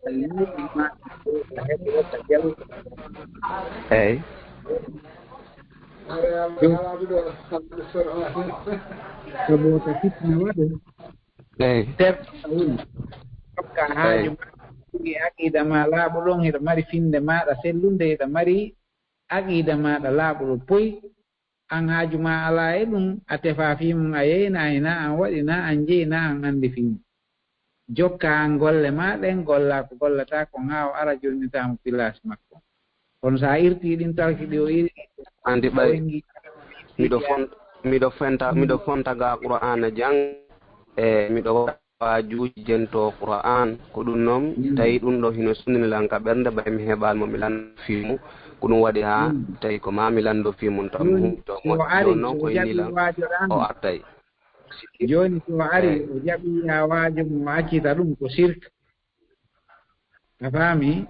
liiɗi ma heɓa wotta jaw eyyi sobota fitna waɗo eyyi terta woni hokka haaju ma ɗugi aqida ma laaɓo ɗon heɗa mari finde maɗa sellunde heɗa mari aqida maɗa laaɓuɗo poyi an haaju ma ala e ɗum a tefa fimum a yeyna hina an waɗina an jeyna an andi fimu jokka an golle ma ɗen golla ko gollata ko ha o ara jonnitamo place makko kono sa irti ɗin talki ɗi o iri andi ɓay miɗo fontaga qur'ana jang miɗo wajuji jento qur'an ko ɗum noon tawi ɗum ɗo hino sunninilan ka ɓernde ɓay mi heɓalmo mi lando fimu ko ɗum waɗi ha tawi ko ma mi lando fimum tan mi humto moƴƴo noon ko inilan o artay joni so ari o jaɓi ha waajo mo accita ɗum ko sirka a faami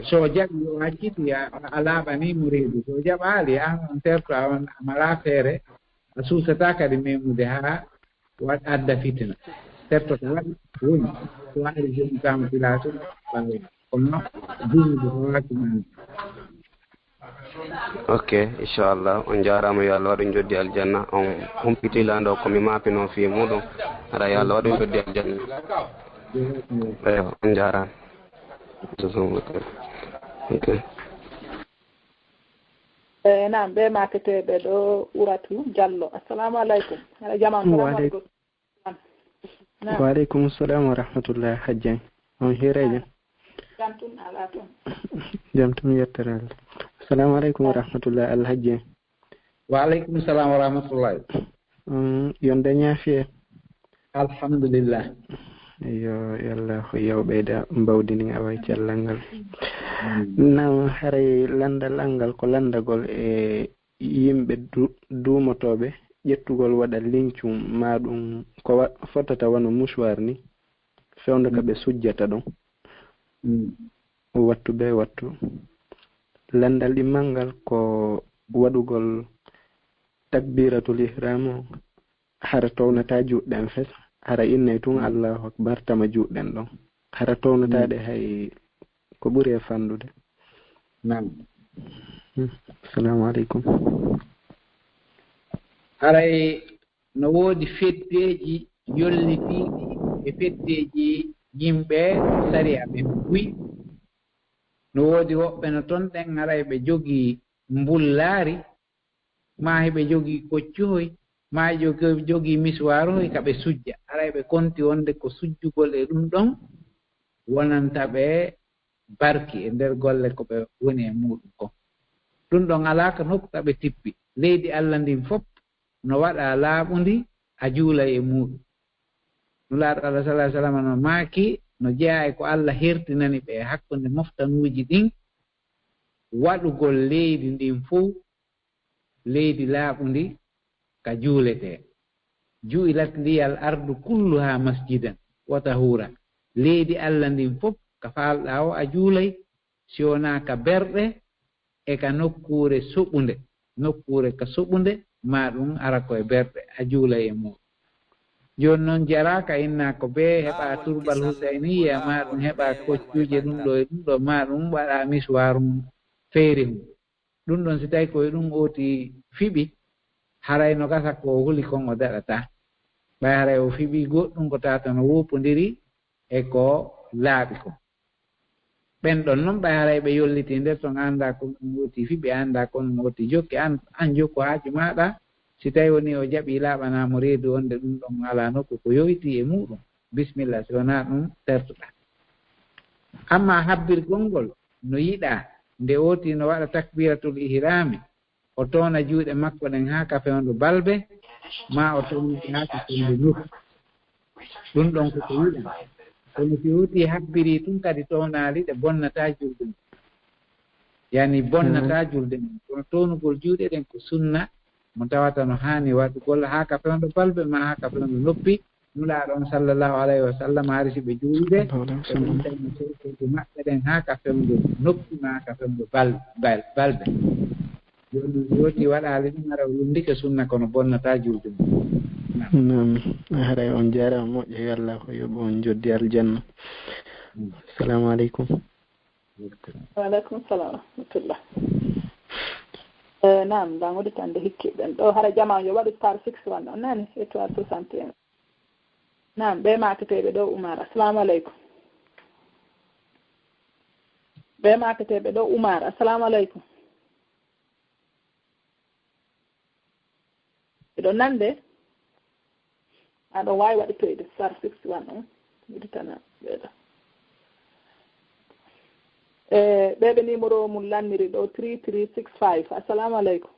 so jaɓi o acciti a laaɓanimo reedu so jaɓaali an on terto a mala feere a suusata kadi memude ha waɗ adda fitna terto ko waɗi woni so ari jonitama place ɓawe kono duumido ko wakkimani ok inchallah on jarama yo Allah waɗu joddi aljanna on humpitilanɗo komi mapino fi muɗum aɗa yo Allah waɗu joddi aljanna eyo on jarama ok naam ɓe maketeɓe ɗo Ouratu Diallo assalamu aleykum aɗa jaman waaleykum salam wa rahmatullah hajjan on hiireje jam tun ala toon jam tun yettere Allah assalamu aleykum wa rahmatullah alhajji waaleykum salam wa rahmatullah yonde ñaafiye alhamdulillah yo yallah yo ɓeyda mbawdini awa cellal ngal nam haray landal angal ko landagol e yimɓe duumotoɓe ƴettugol waɗa lincum ma ɗum ko fotata wona mouchoir ni fewde ko ɓe sujjata ɗon wattu be wattu landal ɗimmal ngal ko waɗugol takbiratul ihram o hara townata juɗɗen fes hara inne tun allahu akbar tama juɗɗen ɗon hara townataɗe hay ko ɓuri e fandude nam assalamu aleykum haray no woodi feddeji yollitiɗi e feddeji yimɓe sariya ɓe buy no woodi woɓɓe no toon ɗen haray ɓe jogii mbullaari ma heɓe jogii koccuhoy ma ɓe jogii miswaroy ka ɓe sujja haray ɓe konti wonde ko sujjugol e ɗum ɗon wonanta ɓe barki e nder golle ko ɓe woni e muɗum ko ɗum ɗon alaa ko nokka ɓe tippi leydi Allah ndin fof no waɗa laaɓundi a juulay e muɗum no laaɗo Allah sallah sallam no maaki no jeeya e ko Allah hertinani ɓe hakkunde moftanuuji ɗin waɗugol leydi ndin fof leydi laaɓundi ka juuletee ju'ilat liyal ardu kulluha masjidan wa tahura leydi Allah ndin fof ka faalɗaa o a juulay si wonaa ka berɗe e ka nokkuure suɓunde nokkuure ka suɓunde ma ɗum ara koye berɗe a juula e muɗum jooni noon jaraka inna ko be heɓa turbal husayniya ma ɗum heɓa koccuuje ɗum ɗo e ɗum ɗo ma ɗum waɗa miswar mum feeri mum ɗum ɗon si tawi koye ɗum oti fiɓi haray no gasa ko huli kon o daɗata ɓay haray o fiɓi goɗɗum ko tata no wopodiri e ko laaɓi ko ɓen ɗon noon ɓay haray ɓe yolliti nder ton annda ko ɗum oti fiɓi annda ko ɗum oti jokki an jokku haaju maɗa si tawi woni o jaɓi laaɓanamo reedu wonde ɗum ɗon ala nokku ko yoyti e muɗum bisimilla si wona ɗum tertuɗa amma habbirgol ngol no yiɗa nde oti no waɗa takbiratul ihrami o toona juuɗe makko ɗen haa ka fewndu balbe ma o tooniti haa ka fewndu nuh ɗum ɗon koko yiɗa kono si wuti habbiri tun kadi townaali ɗe bonnata julde mum yani bonnata julde mum kono townugol juuɗe ɗen ko sunna mo tawata no haani waɗugol haa ka fewndu balbe ma haa ka fewndu noppi nulaaɗo on sallllahu alayhi wa sallam haari si ɓe juulde ɗum tawno sewtoji maɓɓe ɗen haa ka fewndu noppi ma haa ka fewndu balbe joni yoti waɗaali ɗum ara lundike sunna kono bonnata julde mum nam haray on jarama moƴƴo yo Allah ko yoɓo on joddi aljanna assalamu aleykum waaleykum salam wa rahmatullah nam dan uditande hikkiɗen ɗo hara jama yo waɗi star 61 on nani étoile 61 nam ɓe maketeɓe ɗo Oumar assalamu aleykum ɓe maketeɓe ɗo Oumar assalamu aleykum ɓeɗo nande aɗo wawi waɗitoyde star 61 on uditana ɓeɗo ɓeɓe numéro mum lanniri ɗo 3365 assalamu aleykum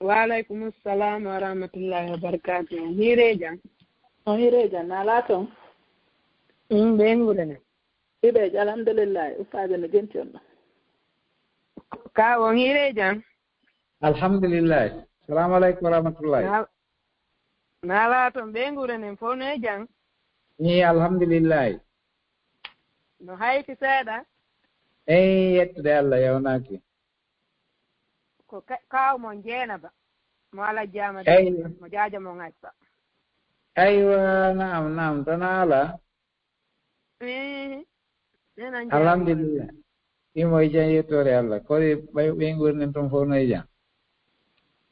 waaleykum salam wa rahmatullahi wa barakatuh hiirejan on hiirejan nala toon ɓe ngurene hiɓeje alhamdulillahi ustade no genti on ɗo ka on hiirejan alhamdulillahi salamu aleykum wa rahmatullahi nala toon ɓe ngurenen fof no e jang ni alhamdulillahi no hayti seeɗa eyi yettude Allah yawnaki ko kaw mon jeenaba mo ala jama mo jaaja mo ngacca aywa naam tana ala alhamdulillah imo e jan yettore Allah koɗe ɓe gurnen toon fof no e jan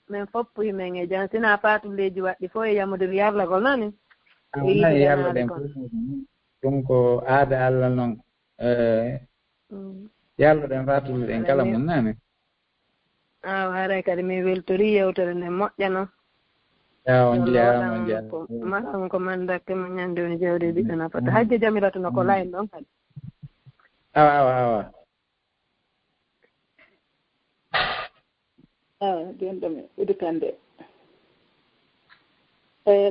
min foppu himen e jan sina fatulleji waɗɗi fof e yamudir yarlagol nani nayi yarla ɗen fof ɗum ko aada Allah noon yarla ɗen fatulle ɗen kala mum nani haray kadi min weltori yewtere nde moƴƴa noon on jarama maɗon ko mandakke mo ñande woni jewde ɓiɗɗo nafata hajja jamirata no ko layen ɗon kadi awa joni ɗo mi uditande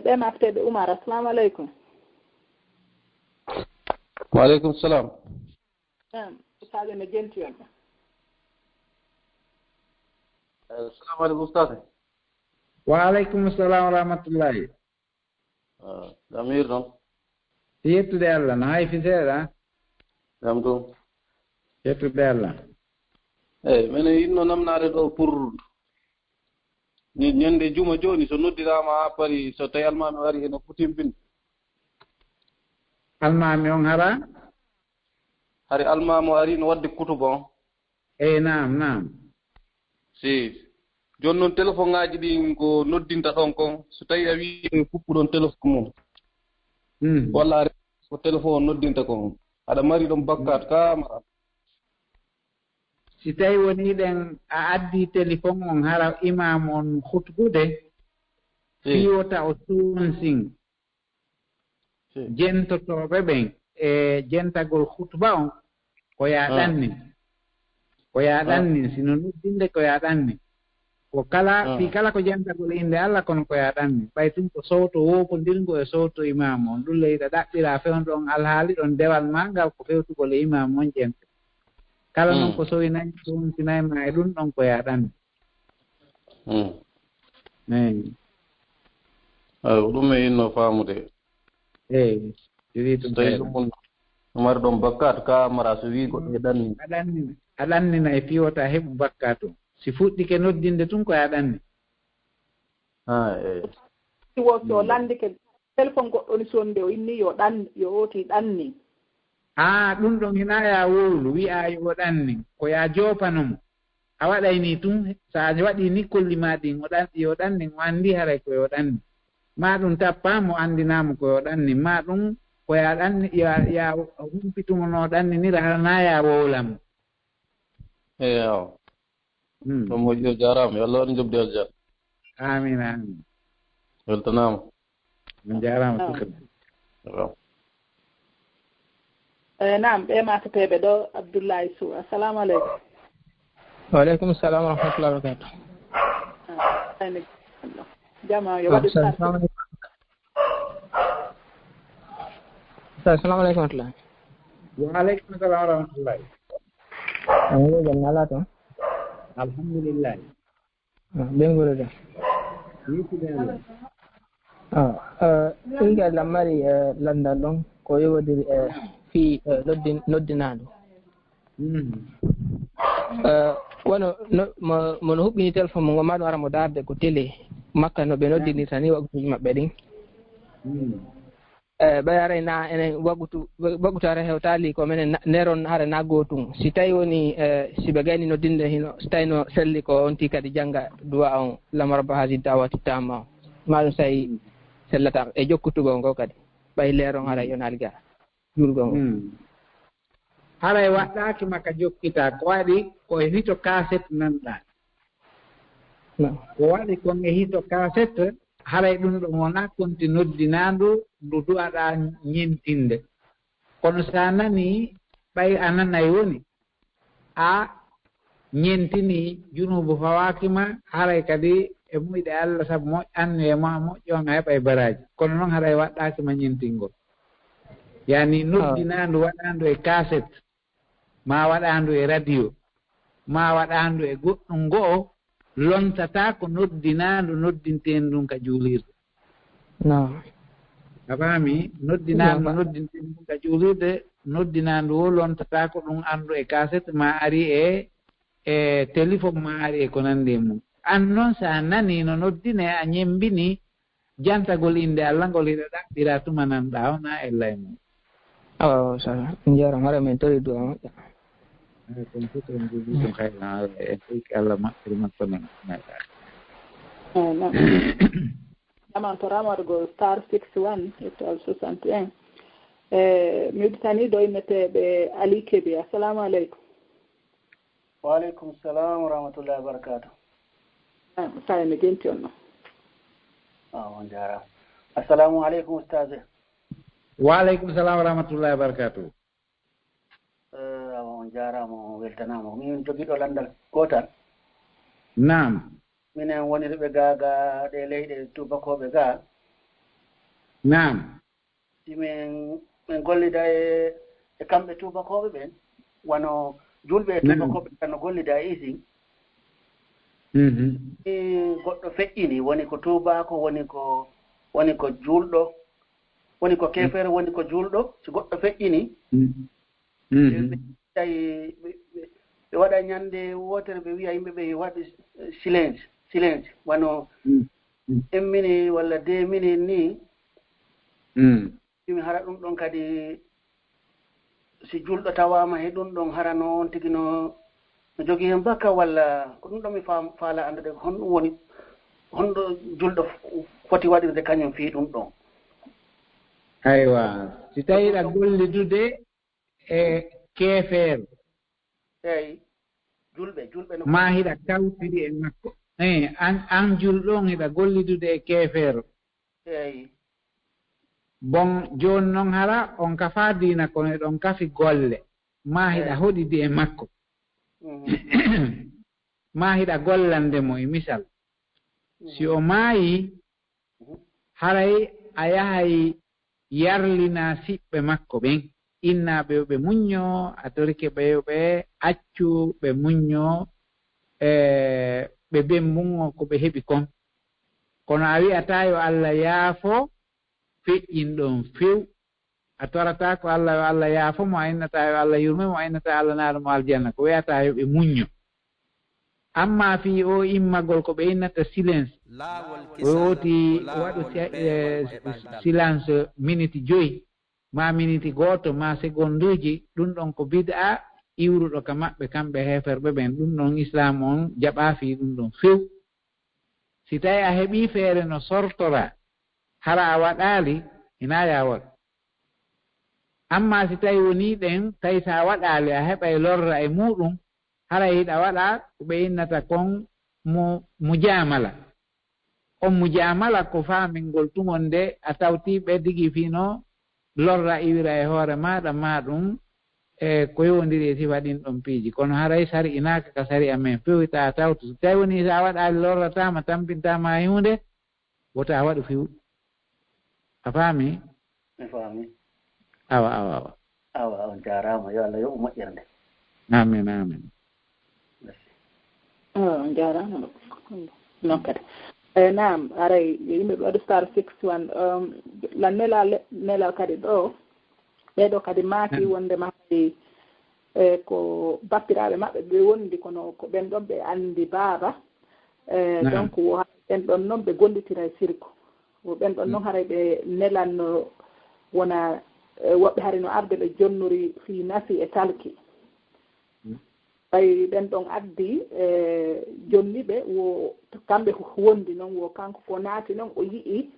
ɓe mafteɓe Oumar assalamu aleykum waaleykum salam ustade no jenti on assalamu aleykum ustade waaleykum salam wa rahmatullahi damir noon yettude Allah no hayfi seeɗa jam ɗum yettude Allah eyyi minen yinno namnade ɗo pour ñande juma joni so noddirama ha paari so tawi almami wari ene futimpinde almami on hara hari almami ari no wadde kutuba on eyyi nam si joni noon téléphone ngaji ɗi ko noddinta ɗon kon so tawi a wi kuppuɗon téléphone mum walla ko téléphone o noddinta kon aɗa mari ɗon bakkat kamara si tawi woni ɗen a addi téléphone on hara imam on hutgude fiyota o suunsin jentotoɓe ɓen e jentagol hutba on ko yaɗanni sino noddinde ko yaɗanni ko kala fi kala ko jentagol inde Allah kono ko yaɗanni ɓay tum ko sowto wopodirgo e sowto imam on ɗum leyɗa ɗaɓɓira fewndu on alhaali ɗon dewal ma ngal ko fewtugol e imam on jenta kala noon ko sowinayi sownsinayma e ɗum ɗon ko yaɗanni eyi ɗum e inno faamude eyi jiri ɗum mar ɗon bakkat ka mara so wi goɗɗo heɗanni aɗannina e piwota heɓu bakkato si fuɗɗike noddinde tun koye aɗanni woki o landike téléphone goɗɗo ni sonde o inni yo oti ɗanni ɗum ɗon hina ya wowlu wi'a yo ɗanni ko ya jopanomo a waɗayni tun sa waɗi ni kollima ɗin yo ɗanni o andi haray ko yo ɗanni ma ɗum tappamo andinamo ko yo ɗanni ma ɗum ko ya ɗanni ya humpitumo no ɗanninira hana ya wowlamo eyo ɗum moƴƴo jarama yo Allah waɗ jobdi aljan amin amin weltanama min jarama sukri naam ɓe matateɓe ɗo Abdoullahi Sow assalamu aleykum waaleykum salam wa rahmatullahi wa barakatuh jama yo waɗi assalamu aleykum warahmatullahi waaleykum salam wa rahmatullahi jam ala toon alhamdulillah ɓengorode ɓinguel lam mari landal ɗon ko yowodiri fi noddinaɗo wono mono huɓɓini téléphone mo gommaɗum ara mo darde ko télé makka no ɓe noddinirta ni waggutuji maɓɓe ɗin ɓay aray na enen waggutu ara hewtali ko minen neron hara naggo tun si tawi woni si ɓe gayni noddinde hino so tawi no selli ko on ti kadi jangga duwa on lamaraba haji dawati tama o maɗum so tawi sellata e jokkutugol ngo kadi ɓay leeron haray yon halga julgol ngo haray waɗɗaki makka jokkita ko waɗi koye hito cassette nanɗa ko waɗi kon e hito cassette haray ɗum ɗo wona konti noddinandu ndu duwaɗa ñentinde kono sa nani ɓay a nanay woni a ñentini junubu fawakima haray kadi e muyɗe Allah saabu moƴƴannu e ma moƴƴon a heɓa e baraji kono noon haray waɗɗakima ñentingol yani noddinandu waɗandu e cassette ma waɗandu e radio ma waɗandu e goɗɗum go'o lontata ko noddinandu noddinten ɗum ka juulirde a faami noddinandu noddinten ɗum ka juulirde noddinandu o lontata ko ɗum andu e cassette ma ari e téléphone ma ari e ko nandi e mum an noon sa nani no noddine a ñembini jantagol inde Allah ngol hiɗa ɗaɓɓira tuma nanɗa ona ella e mum sa jaram hara min tori du'a moƴƴa kon fof en jogii ɗum hayna en ɗoyki Allah maɓɓiri makko men amantoramargo star 61 étoile 61 mi udditani ɗo inneteɓe Ali Kebi assalamu aleykum waaleykum salam wa rahmatullahi wa barakatuh saye mi genti on noon on jarama assalamu aleykum ustade waaleykum salam wa rahmatullahi wa barakatuh on jarama on weltanama min jogiiɗo landal gotal nam minen wonirɓe ga ɗe leyɗe tubakoɓe ga nam si min gollida e kamɓe tubakoɓe ɓen wano julɓe e tubakoɓe tan no gollida e isin goɗɗo feƴƴini woni ko tubako woni ko julɗo woni ko kefere woni ko julɗo si goɗɗo feƴƴini tawi ɓe waɗa ñande wotere ɓe wiya yimɓe ɓe waɗi silence wano 1 minute walla 2 minutes ni mi hara ɗum ɗon kadi si julɗo tawama he ɗum ɗon hara no on tigi no jogii hen bakka walla ko ɗum ɗon mi faala andude honɗum woni honɗo julɗo foti waɗirde kañum fii ɗum ɗon aywa si tawiɗa gollidude e keefeero eyi julɓe no ma hiɗa kawtiri e makko an julɗon hiɗa gollidude e keefeero eyi bon jooni noon hara on kafa diina kono eɗon kafi golle ma hiɗa hoɗidi e makko ma hiɗa gollandemo e misal si o maayi haray a yahay yarlina siɓɓe makko ɓen innaɓe ɓe muñño a torike ɓe accu ɓe muñño ɓe bembungo ko ɓe heɓi kon kono a wi'ata yo Allah yaafo feƴƴin ɗon few a torata ko Allah yo Allah yaafo mo aynata yo Allah yurme mo aynata Allah naaro mo aljanna ko wiyata yo ɓe muñño amma fi o immagol ko ɓe innata silence o wooti waɗu silence minute 5 ma minute goto ma seconde uji ɗum ɗon ko bid'a iwruɗo ka maɓɓe kamɓe heferɓe ɓen ɗum ɗon islam on jaɓa fi ɗum ɗon few si tawi a heɓi feere no sortora hara a waɗali ina yawol amma si tawi woni ɗen tawi sa waɗali a heɓa e lorra e muɗum hara yiɗa waɗa ko ɓe innata kon mujamala on mujamala ko famingol tumon nde a tawti ɓe digi fino lorra iwira e hoore maɗa ma ɗum e ko yowndiri e sifa ɗin ɗon piiji kono haray sari inaka ka sari amen fewita a tawtu so tawi woni sa waɗali lorratama tampintama e hunde wota waɗu fiw a faami mi faami awa on jarama yo Allah yo moƴƴirde amin amin on jarama non kadi naam aray yimɓe ɓe waɗi star 61 lan nelal kadi ɗo ɓeɗo kadi maaki wonde maɓɓe ko bappiraɓe maɓɓe ɓe wondi kono ko ɓen ɗon ɓe andi baaba donc ɓen ɗon noon ɓe gollitira e sirko ɓen ɗon noon haray ɓe nelanno wona woɓɓe hari no arde ɓe jonnori fi nafi e talki ɓay ɓen ɗon addi jonniɓe wo kamɓe wondi noon wo kanko ko naati noon o yii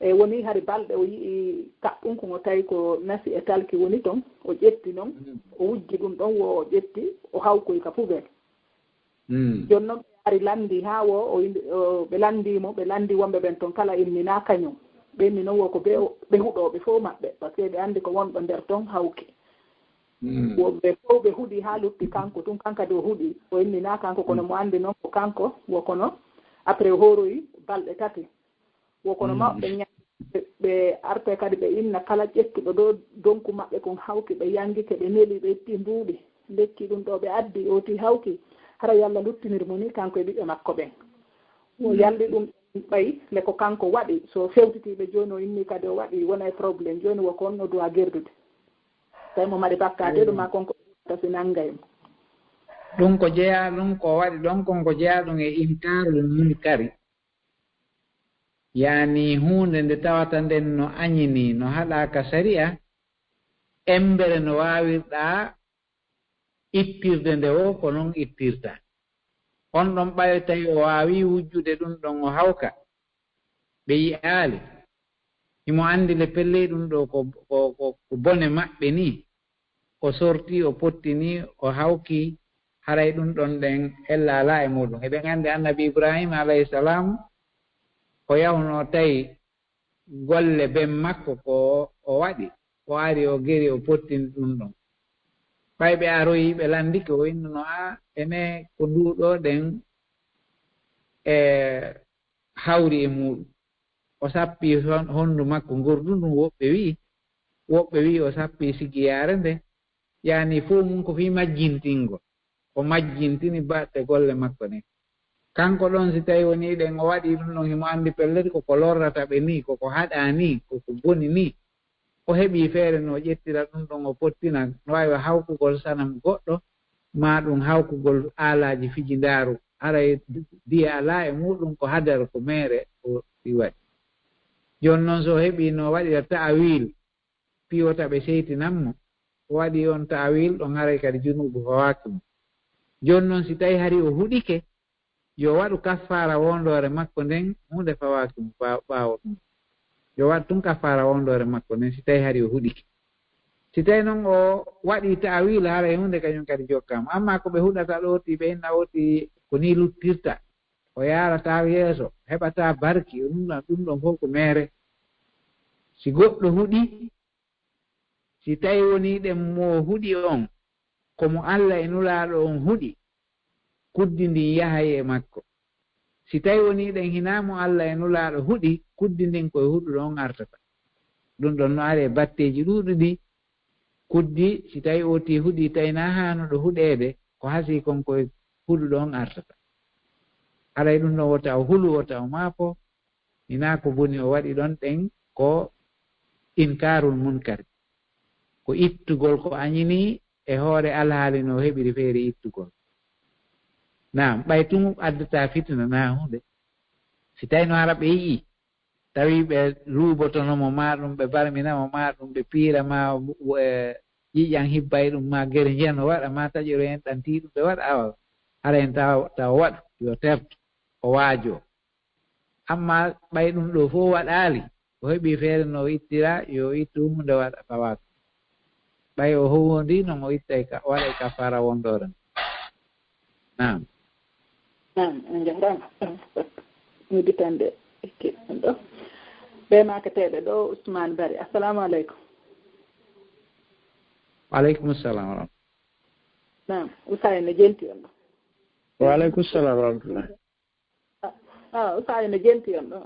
woni hari balɗe o yii kaɓɓum ko tawi ko nafi e talki woni toon o ƴetti noon o wujji ɗum ɗon wo o ƴetti o hawkoy ka poubelle joni noon ɓe ari landi ha wo ɓe landimo ɓe landi wonɓe ɓen toon kala immina kañum ɓenni noon wo ko ɓe huɗoɓe fof maɓɓe par ce que ɓe andi ko wonɗo nder toon hawki woɓɓe fof ɓe huuɗi ha lutti kanko tun kankadi o huuɗi o immina kanko kono mo andi noon ko kanko wo kono après horoyi balɗe 3 wo kono maɓɓe ɓe arte kadi ɓe inna kala ƴettuɗo ɗo donku maɓɓe kon hawki ɓe yangike ɓe neli ɓe itti mbuuɗi lekki ɗum ɗo ɓe addi oti hawki hara yalla luttinirmo ni kanko e ɓiɓɓe makko ɓen o yalli ɗum ɓayi le ko kanko waɗi so fewtitiɓe joni o inni kadi o waɗi wona e probléme joni woko on no dowa gerdude tawi mo maɗi bakkade ɗum ma konko tasi nanngaymo ɗum ko jeeya ɗum ko waɗi ɗon kon ko jeeya ɗum e inkarul munkari yani hunde nde tawata nden no añini no haɗaka sariya embere no wawirɗa ittirde nde o ko noon ittirta on ɗon ɓayo tawi o wawi wujjude ɗum ɗon o hawka ɓe yi'aali himo andi le pelle ɗum ɗo ko bone maɓɓe ni o sorti o pottini o hawki haray ɗum ɗon ɗen ella ala e muɗum eɗen andi annabi ibrahima alayhi salam o yawno tawi golle ben makko ko o waɗi o ari o geri o pottini ɗum ɗon ɓay ɓe aroyi ɓe landike o innuno a ene ko nduɗo ɗen e hawri e muɗum o sappi honndu makko ngordu ɗum woɓɓe wi o sappi sigiyaare nde yani fof mum ko fi majjintingol o majjintini batte golle makko ɗen kanko ɗon si tawi woni ɗen o waɗi ɗum ɗon himo anndi pelleti koko lorrata ɓe ni koko haɗa ni koko boni ni o heɓi feere no ƴettira ɗum ɗon o pottina no wawi hawkugol sanam goɗɗo ma ɗum hawkugol aalaji fijindaaru aray diya ala e muɗum ko hadar ko mere o ɗi waɗi joni noon so heɓi no waɗira ta'awil piyota ɓe seytinanmo o waɗi on ta'awil ɗon haray kadi junubu fawaki mo joni noon si tawi hari o huɗike yo waɗu kaffara wondore makko nden hunde fawaki mo ɓaawo ɗum yo waɗ tun kaffara wondore makko nden si tawi hari o huɗike si tawi noon o waɗi ta'awil haray hunde kañum kadi jokkama amma ko ɓe huɗata ɗoti ɓe inna oti ko ni luttirta o yarata yeeso heɓata barki ɗum ɗon fof ko mere si goɗɗo huɗi si tawi woni ɗen mo huɗi on komo Allah e nulaaɗo on huɗi kuddi ndin yahay e makko si tawi woni ɗen hinamo Allah e nulaaɗo huɗi kuddi ndin koye huɗuɗo on artata ɗum ɗon no ari e batteji ɗuɗɗi kuddi si tawi oti huɗi tawina hanuɗo huɗede ko hasi kon koye huɗuɗo on artata aray ɗum ɗon wota o hulu wota o maafo hina ko boni o waɗi ɗon ɗen ko inkarul munkari ko ittugol ko añini e hoore alhaali no heɓiri feere ittugol naam ɓay tun addata fitna na hunde si tawi no hara ɓe yii tawi ɓe ruubotonomo ma ɗum ɓe barminamo ma ɗum ɓe piira ma ƴiƴan hibbay ɗum ma gere njiyan o waɗa ma taƴoro en ɗanti ɗum ɓe waɗa awa hara en taw waɗu yo terto o waajo amma ɓay ɗum ɗo fof waɗaali o heɓi feere no ittira yo ittu hunde waɗa fawato ɓay o howondi non o ittay waɗay kafara wondoren nam nam en jarama miɗitande ekkiɗen ɗo ɓe makateɓe ɗo Ousmane Bari assalamu aleykum waaleykum salam wa rahmatullah nam Ousayne jenti on ɗo waaleykum salam wa rahmatullah Ousayne jenti on ɗo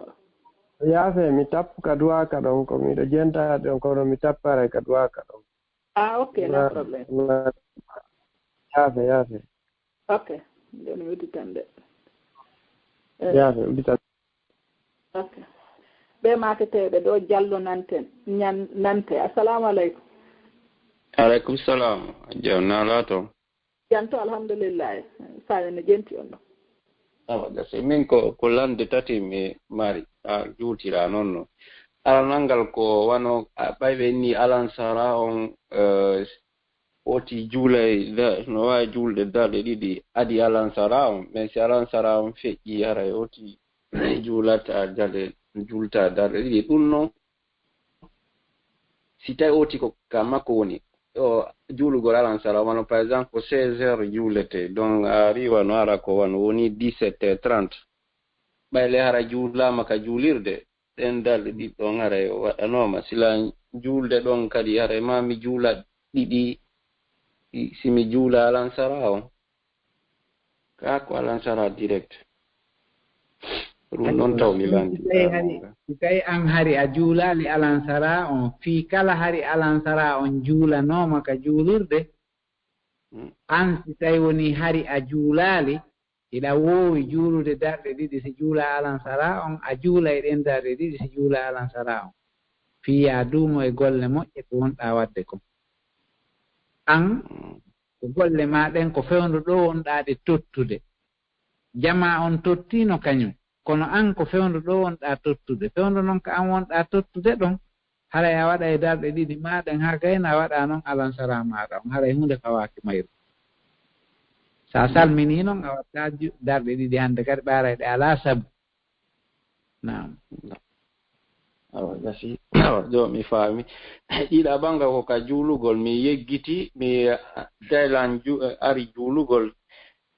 yaafe mi tappu ka duwaka ɗon ko miɗo jenta ɗon kono mi tappare ka duwaka ɗon ok no probléme yaafe ok nden miɗitande yaafe udditande ok ɓe makateɓe ɗo Diallo nanten nante assalamu aleykum aleykum salam jawna to janto alhamdulillah Sayne jenti on ɗo awa gasi min ko lande tati mi mari a juutira noon no alanangal ko wano ɓayɓe ni alansara on oti juulay no wawi julde darɗe ɗiɗi adi alansara on mais si alansara on feƴƴi haray oti juulata julta darɗe ɗiɗi ɗum noon si tawi oti ko ka makko woni o juulugol alansara wano par exemple ko 16 heures juulete donc a riwa no ara ko wano woni 17h30 ɓayle hara juulama ka juulirde ɗen darɗe ɗiɗi ɗon haray o waɗanoma sila juulde ɗon kadi haray ma mi juula ɗiɗi simi juula alansara o ka ko alansara direct ɗum noon taw mi landi si tawi an hari a juulali alansara on fii kala hari alansara on juulanoma ka juulirde an si tawi woni hari a juulali iɗa woowi juulude darɗe ɗiɗi si juula alansara on a juula e ɗen darɗe ɗiɗi si juula alansara on fii a duumo e golle moƴƴe ko wonɗa wadde ko an ko golle ma ɗen ko fewndu ɗo wonɗa ɗe tottude jama on tottino kañum kono an ko fewndu ɗo wonɗa tottude fewndu noon ko an wonɗa tottude ɗon haray a waɗa e darɗe ɗiɗi maɗen ha gayna a waɗa noon alansara maɗa on haray hunde fawaki mayru sa salmini noon a watta darɗe ɗiɗi hannde kadi ɓarayɗe ala sabu nam awa gasi jo mi faami ɗiɗa banga ko ka juulugol mi yeggiti mi daylan ari juulugol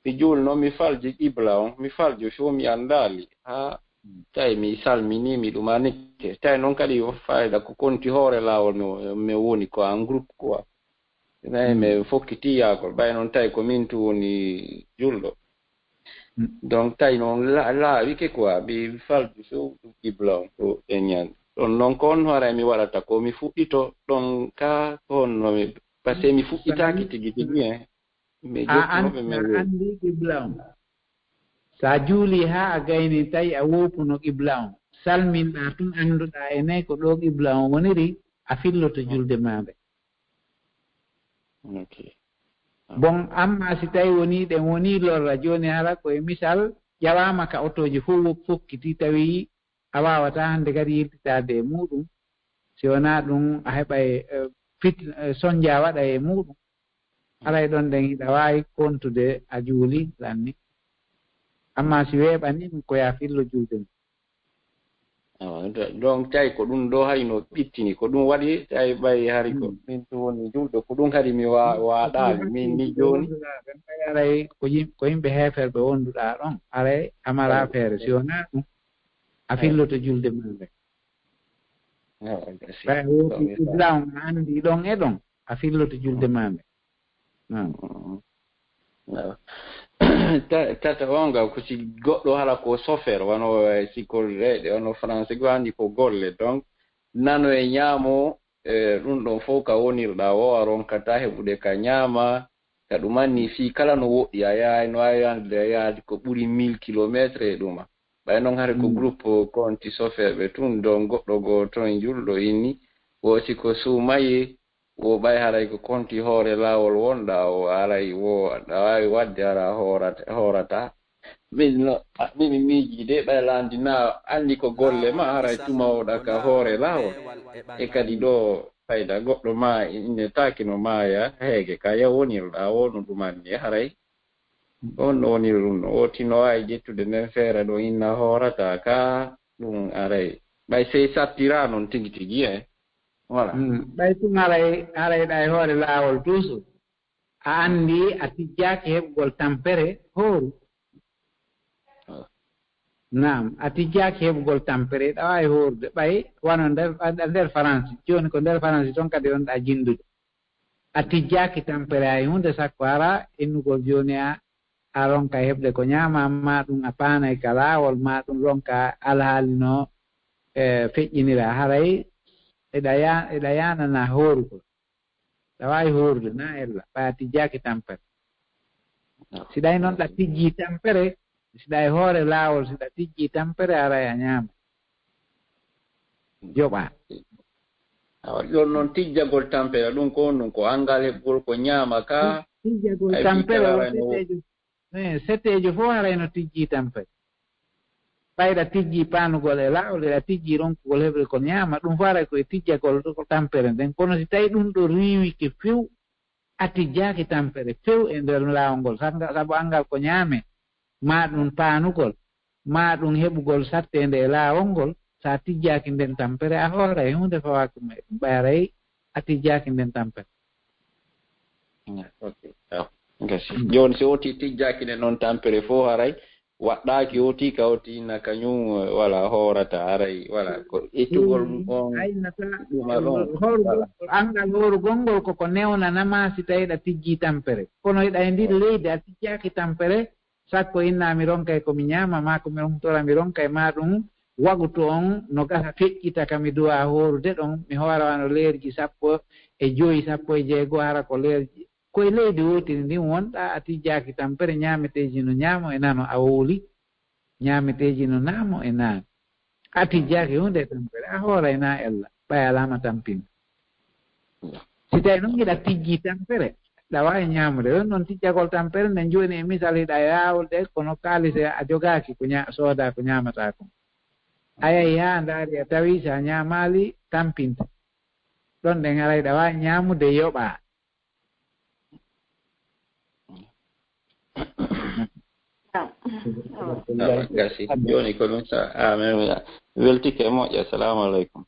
mi juulno mi falji qibla on mi falji fo mi andali ha tawi mi salminimi ɗum anikke tawi noon kadi fayda ko konti hoore laawol mi woni ko en groupe quoi nayi mi fokkitiyakol ɓay noon tawi ko min tu woni julɗo donc tawi noon laawike quoi mi falji fo qibla on to e ñande ɗon noon ko on hoore mi waɗata ko mi fuɗɗito ɗon ka ko honnomi par ce que mi fuɗɗitaki tigi tigi en andi qibla on sa juuli ha a gayni tawi a wopuno qibla on salminɗa tun annduɗa e nayi ko ɗo qibla on woniri a filloto julde maɓe bon amma si tawi woni ɗen woni lorra joni hara koye misal ƴawama ka otoji fof fokkiti tawi a wawata hande kadi yiltitade e muɗum si wona ɗum a heɓa soñdia waɗa e muɗum haray ɗon ɗen hiɗa wawi kontude a juuli lanni amma si weeɓani ko ya fillo julde donc tawi ko ɗum ɗo hayno ɓittini ko ɗum waɗi tawi ɓay hari ko min to woni julɗo ko ɗum kadi mi waɗali min ni joni aray ko yimɓe heeferɓe wonduɗa ɗon aray amara feere si wona ɗum a filloto julde maɓe ɓay wofi qibla on a andi ɗon e ɗon a filloto julde maɓe tata wonga ko si goɗɗo hala ko chauffeur wano sikolreɗe ono français go andi ko golle donc nano e ñaamo ɗum ɗon fof ka wonirɗa o a ronkata heɓude ka ñaama ka ɗum anni fi kala no woɗɗi a yahay no wawi ande a yaadi ko ɓuri 1000 kilométre e ɗuma ɓay noon hare ko groupe konti chauffeur ɓe tun donc goɗɗo goo toon julɗo inni wosi ko suumayi wo ɓay haray ko konti hoore laawol wonɗa o aray wo aɗa wawi wadde ara horata min miiji de ɓay landina andi ko golle ma haray tuma oɗa ka hoore laawol e kadi ɗo fayda goɗɗo ma ine takino maya heege ka yawonirɗa wonu ɗumanni haray on no woniri ɗum no wotino wawi ƴettude nden feere ɗo inna horata ka ɗum aray ɓay sey sattira noon tigi tigi voilà ɓay tun aray ɗa e hoore laawol toujours a anndi a tijjaaki heɓugol tampere hooru nam a tijjaaki heɓugol tampere ɗa waawi hoorude ɓay wano nder France jooni ko nder France toon kadi on ɗa jinndude a tijjaaki tampere hay hunde sakko ara innugol jooni a ronka heɓde ko ñaama ma ɗum a paanay ka laawol ma ɗum ronka alhaali no feƴƴinira haray eɗa yanana hoorugol ɗa waawi hoorude na ella ɓaya tijjaaki tampere si ɗay noon ɗa tijjii tampere si ɗa e hoore laawol si ɗa tijjii tampere aray a ñaama joɓa ɗon noon tijjagol tampere ɗum ko ɗum ko angal heɓgol ko ñaama ka tijjagol tampere setteejo fof harayno tijjii tampere ɓayɗa tijjii paanugol e laawol eɗa tijjii ronkugol heɓre ko ñaama ɗum fof aray koye tijjagol ko tampere nden kono si tawi ɗum ɗo riiwike few a tijjaaki tampere few e nder laawol ngol sabu angal ko ñaame ma ɗum paanugol ma ɗum heɓugol sattende e laawol ngol sa tijjaaki nden tampere a hoora e hunde fawaaki ma ɗum ɓaray a tijjaaki nden tampere jooni si woti tijjaaki nde noon tampere fof haray waɗɗaaki oti ka oti inna kañum wala hoorata aray wala ko ƴettugol on angal hoorugol ngol koko newnanama si tawi ɗa tijjii tampere kono eɗa e ndir leydi a tijjaaki tampere sakko inna mi ronka e komi ñaama ma komi rontora mi ronka e ma ɗum wagutu on no gasa feƴƴita ka mi duwa hoorude ɗon mi hoora wano leerji 15 hara ko leerji koye leydi wotiri ndin wonɗa a tijjaaki tampere ñaameteeji no ñaamo e nano a wowli ñaameteeji no naamo e naano a tijjaaki hunde tampere a hoora e na ella ɓay alama tampinta si tawi noon hiɗa tijjii tampere ɗa waawi ñaamude ɗon noon tijjagol tampere nde jooni e misal hiɗa yaawol ɗe kono kaalise a jogaaki ko sooda ko ñaamataa ko a yahi haa ndaari a tawii so a ñaamaali tampinta ɗon ɗen haray ɗa waawi ñaamude yoɓaa gasi joni ko ɗum sa amen weltike e moƴƴa assalamu aleykum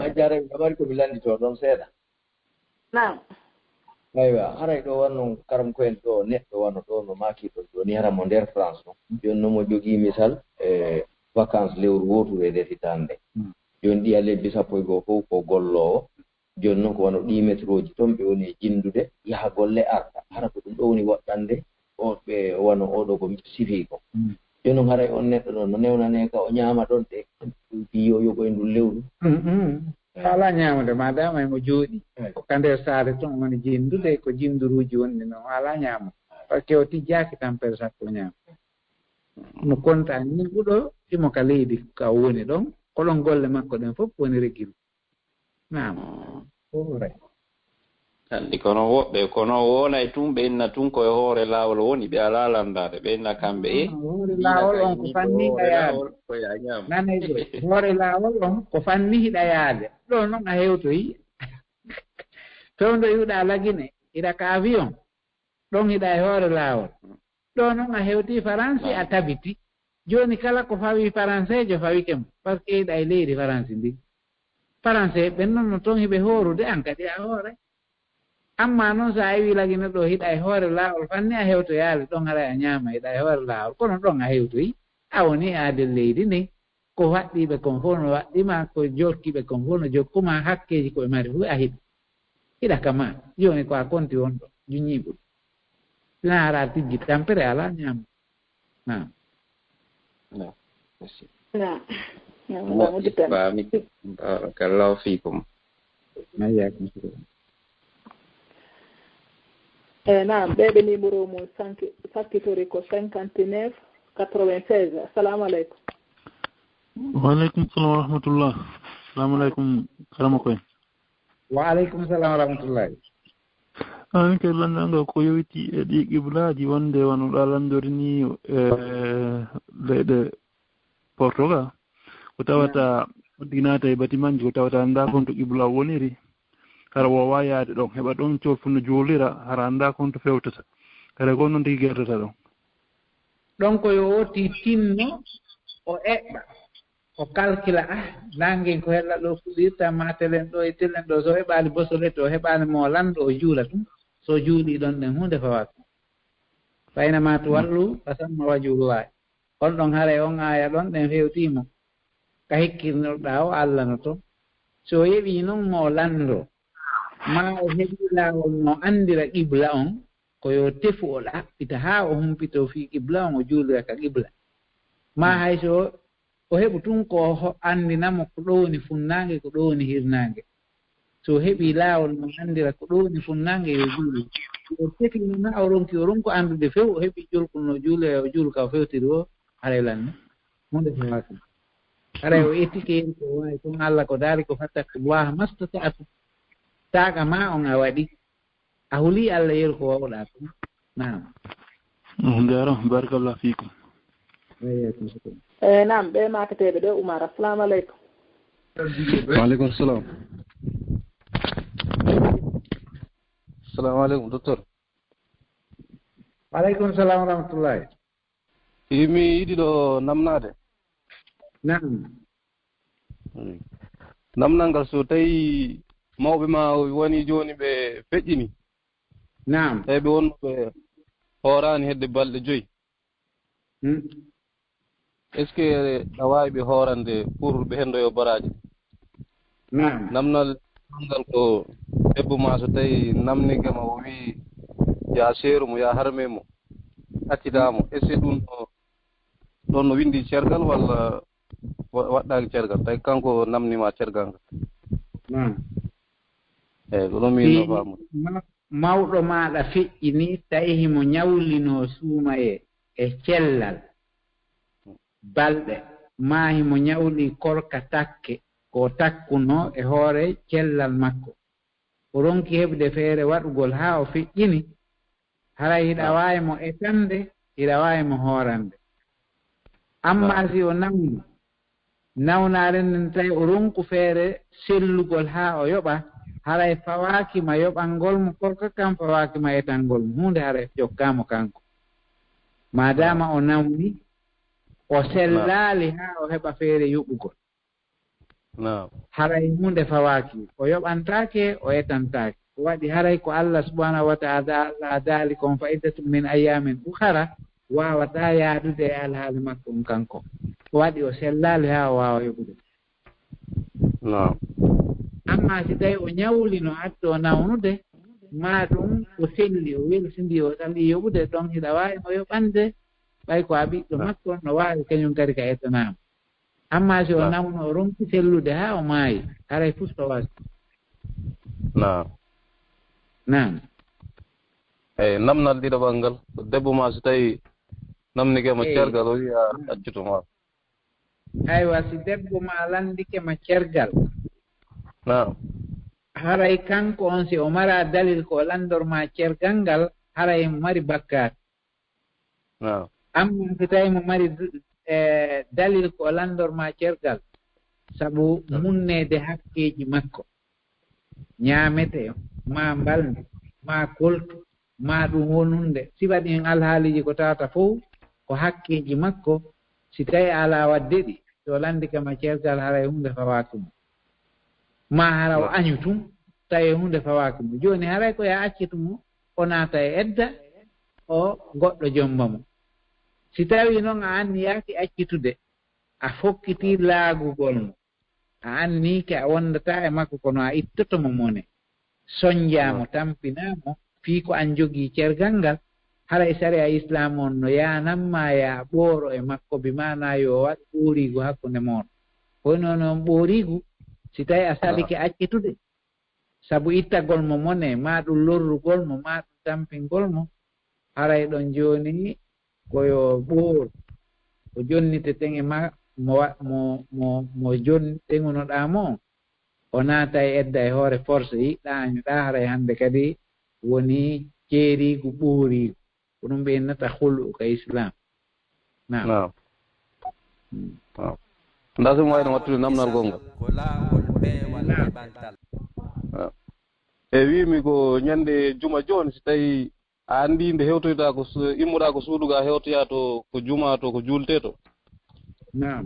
a jarami ɗamari komi landito ɗon seeɗa nam aywa haray ɗo wanno karam koyen ɗo neɗɗo wano ɗo no maakiɗo joni haramo nder France no joni noon mo jogii misal e vacance lewru wotoru e nder hitande joni ɗiya lebbi 11 fof ko gollowo joni noon ko wano ɗi métre uji toon ɓe woni e jindude yaha golle arta hara ko ɗum ɗo woni woɗɗande o ɓe wano oɗo ko sifi ko joni noon haray on neɗɗo ɗon no newnane ka o ñaama ɗon ɗe biyo yoɓoye ndu lewru ala ñaamude madama emo jooɗi ka nder saare toon woni jindude ko jinduruuji wonni noon ala ñaamude par ce que o tijjaaki tampere sappo ñaama no konta ni ɓuɗo imo ka leydi ka woni ɗon ko ɗon golle makko ɗen fof woni regiru nam ore andi kono woɓɓe kono wonay tun ɓe inna tun koye hoore laawol woni ɓe ala landade ɓe inna kamɓe hoore laawol on ko fanni ɗayaade nane ɗo hoore laawol on ko fanni hiɗayaade ɗo noon a hewtoyi fewndo yiwɗa lagine hiɗa ka avion ɗon hiɗa e hoore laawol ɗo noon a hewti français a tabiti joni kala ko fawi français jo fawike mo par ce que hiɗa e leydi français ndi français ɓen noon no toon hiɓe hoorude an kadi a hoore amma noon so a wi lagine ɗo hiɗa e hoore laawol fanni a hewtoyaade ɗon haɗa a ñaama hiɗa e hoore laawol kono ɗon a hewtoyi a woni aade leydi ndi ko waɗɗiɓe kon fof no waɗɗima ko jokkiɓe kon fof no jokkuma hakkeji koye mari fof a hiɗa kama joni ko a konti won ɗo juñiɓuɗo sina hara tijji tampere ala ñaama nam barakallahu fikum ayyakum naam ɓeɓe numéro mum sakkitori ko 59 96 assalamu aleykum waaleykum salam wa rahmatullah assalamu aleykum karama koye Waalaikumsalam warahmatullahi. An ke landa ko yowiti e ɗi qiblaji wonde wanoɗa landorini leyɗe Portugal ko tawata dinata e batimanji ko tawata anda kon to qibla woniri hara wowa yaade ɗon heɓa ɗon colfunno juulira hara anda kon to fewtata kare ko noon tigi gerdata ɗon ɗon ko yo woti tinno o eɓɓa o calcula nangen ko hella ɗo fuɗirta matelen ɗo e tellen ɗo so heɓali bosolete o heɓani mo lanɗo o juula tum so juuɗi ɗon ɗen hunde fawata faynama to wallu pasamma wajuruwawi on ɗon haara on aya ɗon ɗen fewtimo ka hikkirnoɗa o Allah no to so yeɓi noon mo lanndo ma o heɓi laawol no andira qibla on ko yo tefu o ɗaɓɓita ha o humpito fi qibla on o juulira ka qibla ma hay so o heɓu tun ko andinamo ko ɗowni funnange ko ɗowni hirnange so heɓi laawol no andira ko ɗowni funnange yo juuli o tefi nona o ronko andude few o heɓi julkuno juule o juulka o fewtiri o haray lanne hunde fewata haray o ettike ko wawi toon Allah ko daari ko fattakullah mastata'tu taga ma on a waɗi a huli Allah yeru ko wawɗa tum nam jaro barakallahu fikum nam ɓe makateɓe ɗo Oumar assalamu aleykum. Waaleykum salam. Assalamu aleykum docteur. Waaleykum salam wa rahmatullahi. Mi yiɗi ɗo namnade. Nam. Namnal ngal so tawi mawɓe ma woni joni ɓe feƴƴini. Nam. tawi ɓe wonɓe hoorani hedde balɗe 5. est ce que a wawi ɓe hoorande pour ɓe hendoyo baraji. Namnal ngal ko debbo ma so tawi namnigema o wi ya seeru mo ya harme mo accitamo est ce que ɗum ɗon no windi cergal walla waɗɗaki cergal tawi kanko namnima cergal ngal eyyi ko ɗon min no famu mawɗo maɗa feƴƴini tawi himo ñawlino suuma e cellal balɗe ma himo ñawli korka takke ko takkuno e hoore cellal makko o ronki heɓde feere waɗugol ha o feƴƴini hara hiɗa wawi mo etande hiɗa wawi mo hoorande amma si o nawni nawnaren nden tawi o ronku feere sellugol ha o yoɓa haray fawakima yoɓangol mo korka kam fawakima etangol mo hunde haray jokkamo kanko madama o nawni o sellali ha o heɓa feere yoɓugol haray hunde fawaki o yoɓantake o etantake ko waɗi haray ko Allah subhanahu wa ta'ala dalikum fa iddatum min ayamin ukhra wawata yaadude e alhaali makko ɗum kanko ko waɗi o sellali ha o wawa yoɓude amma si tawi o ñawlino addo nawnude ma ɗum o selli o welsidi o sali yoɓude ɗon hiɗa wawi mo yoɓande ɓay ko a ɓiɗɗo makko no wawi kañum kadi ka ettanama amma si o nawno o ronki sellude ha o maayi haray fusto wasi nam eyyi namnal ɗiɗaɓal ngal debbo ma so tawi namnikema cergal o wiya accutoma aywa si debbo ma landikema cergal haray kanko on si o mara dalil ko landorma cergal ngal haray mo mari bakkat amma so tawi mo mari dalil ko landorma cergal sabu munnede hakkeji makko ñaamete ma mbalde ma koltu ma ɗum wonunde si waɗi hen alhaaliji ko tawata fof ko hakkeji makko si tawi ala wadde ɗi so landikama cergal haray hunde fawakimo ma hara o añu tum tawi hunde fawakimo joni haray ko ya accitumo o naata e edda o goɗɗo jomba mo si tawi noon a anni yaaki accitude a fokkiti laagugol mo a anni ke a wondata e makko kono a ittotomo mone soñjamo tampinamo fii ko an jogii cergal ngal haray sariya islam on no yanamma ya ɓooro e makko bi mana yo waɗ ɓoorigu hakkunde moɗon hoyno noon ɓoorigu si tawi a salike accitude sabu ittagol mo mone ma ɗum lorrugol mo ma ɗum tampingol mo haray ɗon joni koyo ɓoor o jonniteten e ma mo jon teŋunoɗa mo o naata e edda e hoore force yiɗɗa añuɗa haray hannde kadi woni ceeriigu ɓuuriigu ko ɗum ɓeynnata hulu ka islam naam ndasum wayno wattude namnal gonga e wimi ko ñande juma joni si tawi a andi nde hewtoyta ko immuɗa ko suuduga hewtoya to ko juma to ko juulte to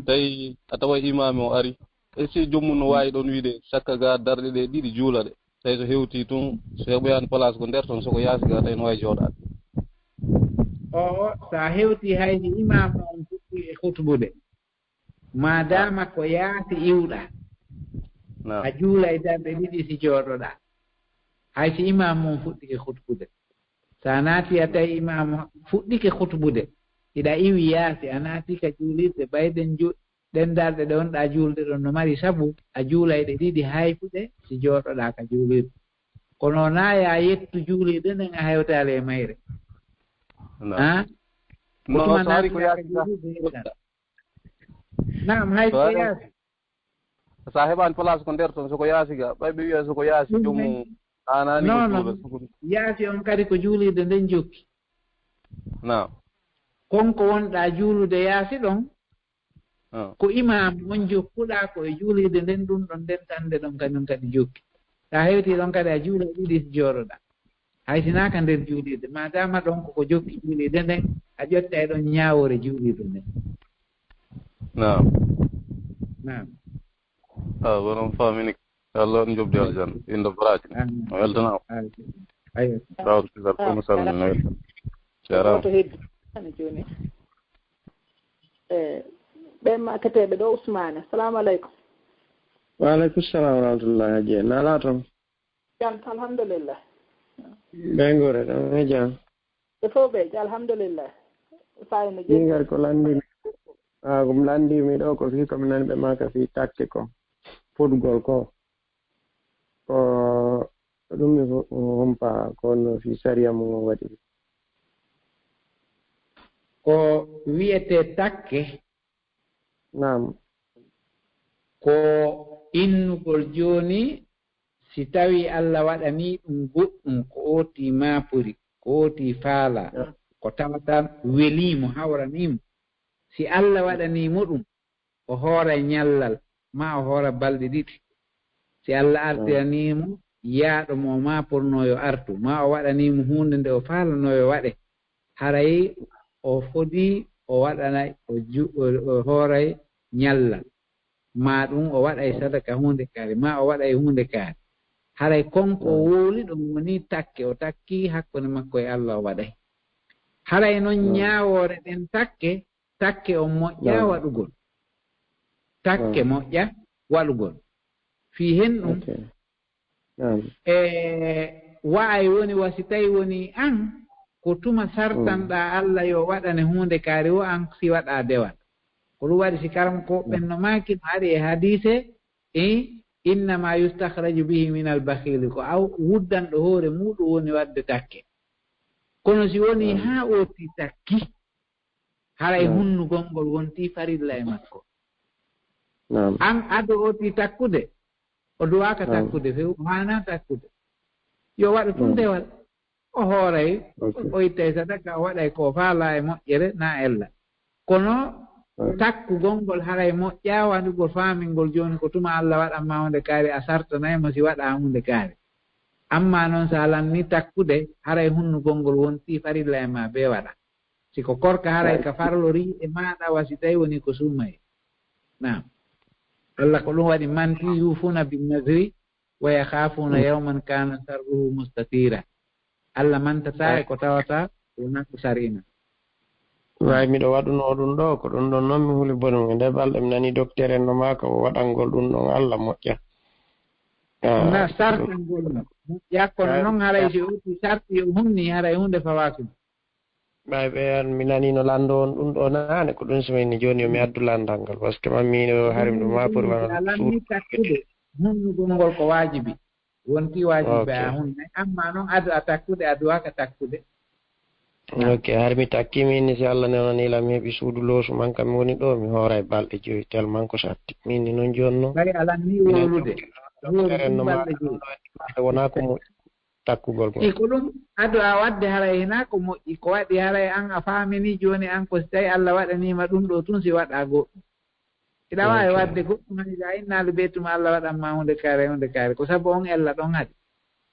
tawi a tawa imami o ari e si jommum no wawi ɗon wiide sakka ga darɗe ɗe ɗiɗi juula ɗe tawi so hewti tun so heɓoyani place ko nder toon soko yaasi ga tawi no wawi jooɗade o sa hewti haydi imam on fuɗɗi e hutbude madama ko yaasi iwɗa a juula e darɗe ɗiɗi si jooɗoɗa hay si imam mum fuɗɗike hutbude sa naati a tawi imam fuɗɗike hutbude iɗa iwi yaasi a naati ka juulirde ɓayden ɗen darɗe ɗe wonɗa juulde ɗon no mari sabu a juulay ɗe ɗiɗi hayfuɗe si jooɗoɗa ka juulirde kono na ya yettu juulirde nden a hewtale e mayre naam hay ko yaasi sa heɓani place ko nder toon soko yaasi ga ɓayɓe wiya soko yaasi joomum anani non yaasi on kadi ko juulirde nden jokki naam konko wonɗa juulude yaasi ɗon ko imam on jokkuɗa ko e juulirde nden ɗum ɗon nden tande ɗon kañum kadi jokki sa hewti ɗon kadi a juula ɗiɗi jooɗoɗa hay sinaka nder juulirde madama ɗon koko jokki juulirde nden a ƴotta e ɗon ñawore juulirde nden naam naam wonon famini Allah on jobdi aljanna inda baraji o weltanama ayo rawto kisal kono salmina no weltan jarama ana joni ɓen makketeɓe ɗo Ousmane assalamu aleykum waaleykum salam wa rahmatullahi haji nala toon jam alhamdulillah ɓengure ɗon e jam e fof ɓe alhamdulillah fayno min gari ko landimi kom landimi ɗo ko fi komi nani ɓe maka fi takke ko fuɗgol ko ɗum mi hompa kono fi sariya mum o waɗi ko wiyete takke naam ko innugol jooni si tawi Allah waɗani ɗum goɗɗum ko ooti maapori ko ooti faala ko tawata weliimo hawranimo si Allah waɗanimo ɗum o hoora ñallal ma o hoora balɗe ɗiɗi si Allah artiranimo yaaɗo mo maapornoyo artu ma o waɗanimo hunde nde o faalanoyo waɗe haray o foti o waɗana o hooray ñallal ma ɗum o waɗay sadaka hunde kaari ma o waɗay hunde kaari haray konko o wooli ɗum woni takke o takki hakkunde makko e Allah o waɗay haray noon ñaawoore ɗen takke o moƴƴa waɗugol takke moƴƴa waɗugol fii hen ɗum e wa'ay woni wasi tawi woni an ko tuma sartanɗa Allah yo waɗane hunde kaari o an si waɗa dewal ko ɗum waɗi si karam ko ɓenno maaki no ari e hadise innama yustahraju bihi min albahili ko aw wuddanɗo hoore muɗum woni wadde takke kono si woni haa ooti takki haray hunnugol ngol wonti farilla e makko an ado ooti takkude o duwaka takkude few o hana takkude yo waɗa tum dewal o hooray o ittay sadaka o waɗay ko faala e moƴƴere na ella kono takkugol ngol haray moƴƴa waɗugol faamingol jooni ko tuma Allah waɗanma hunde kaari a sartanaymo si waɗa hunde kaari amma noon so alanni takkude haray hunnugol ngol wonti farilla e ma be waɗa siko korka haray ka farlori e maɗa wasi tawi woni ko sumaye nam Allah ko ɗum waɗi manti yufuna binnadri wa yakhafuna yawman kana sarruhu mustatira Allah mantata e ko tawata wona ko sarina way miɗo waɗuno ɗum ɗo ko ɗum ɗon noon mi huli bonum e nder balɗe mi nani docteur en no maka o waɗangol ɗum ɗon Allah moƴƴa na sartangol moƴƴa kono noon haray si uti sarti yo humni haray hunde fawaki ɓay ɓe mi nani no lando on ɗum ɗo naane ko ɗum somayni joni yomi addu landal ngal par ce que mammino harim ɗum ma pour alanni takkude hunnugol ngol ko wajibi wonti wajibi a hunne amma noon adu a takkude a duwaka takkude ok har mi takkimi inni si Allah nenanila mi heɓi suudu loosu man kam mi woni ɗo mi hoora e balɗe joyi tellement ko satti min ni noon joni noon kadi alanni wolude wona ko mo takkugol ko ko ɗum ado a wadde haray hina ko moƴƴi ko waɗi haray an a faamini joni an ko so tawi Allah waɗanima ɗum ɗo tun si waɗa goɗɗum iɗa wawi wadde goɗɗum hani a innaalu ɓeytuma Allah waɗanma hunde kaare ko sabu on ella ɗon haɗi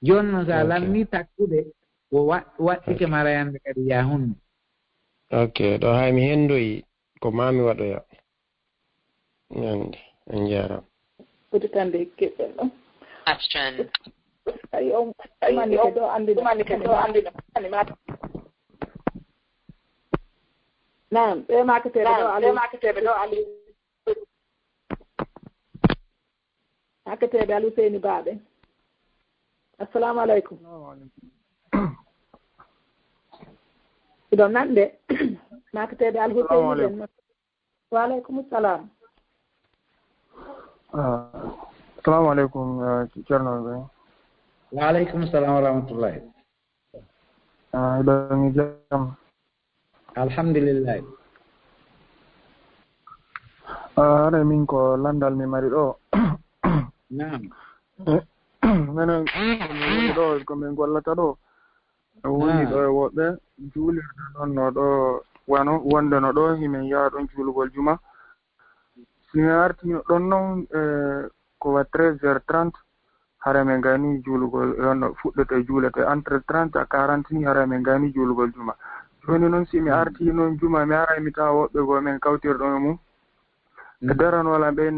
joni noon sa lanni takkude ko waɗɗike marayande kadi yahunno ok ɗo hay mi hendoyi ko mami waɗoya ñande en jaram fotitande keɓɓen ɗon Question. Naam, ɓe maketeɓe ɗo ali maketeɓe Aliou Seyni Baaɓe. Assalamu aleykum. Iɗon nanɗe maketeɓe Aliou Seyni ɓen. Wa aleykum salam. Assalamu aleykum ceerno ɓe. Wa aleykum salam wa rahmatullahi. Ɗoni jam. Alhamdulillah. Haɗa min ko landal mi mari ɗo. Naam. Minen woni ɗo komin gollata ɗo woni ɗo e woɓɓe juulirde ɗon no ɗo wonde no ɗo himin yaha ɗon juulugol juma. Si mi artino ɗon noon ko wa 13h30 hara min gani juulugol on fuɗɗete juulete entre 30 à 40 ni hara min gani juulugol juma. Joni noon si mi arti noon juma mi aray mi tawa woɓɓe goo men kawtirɗon e mum e daran wala ɓe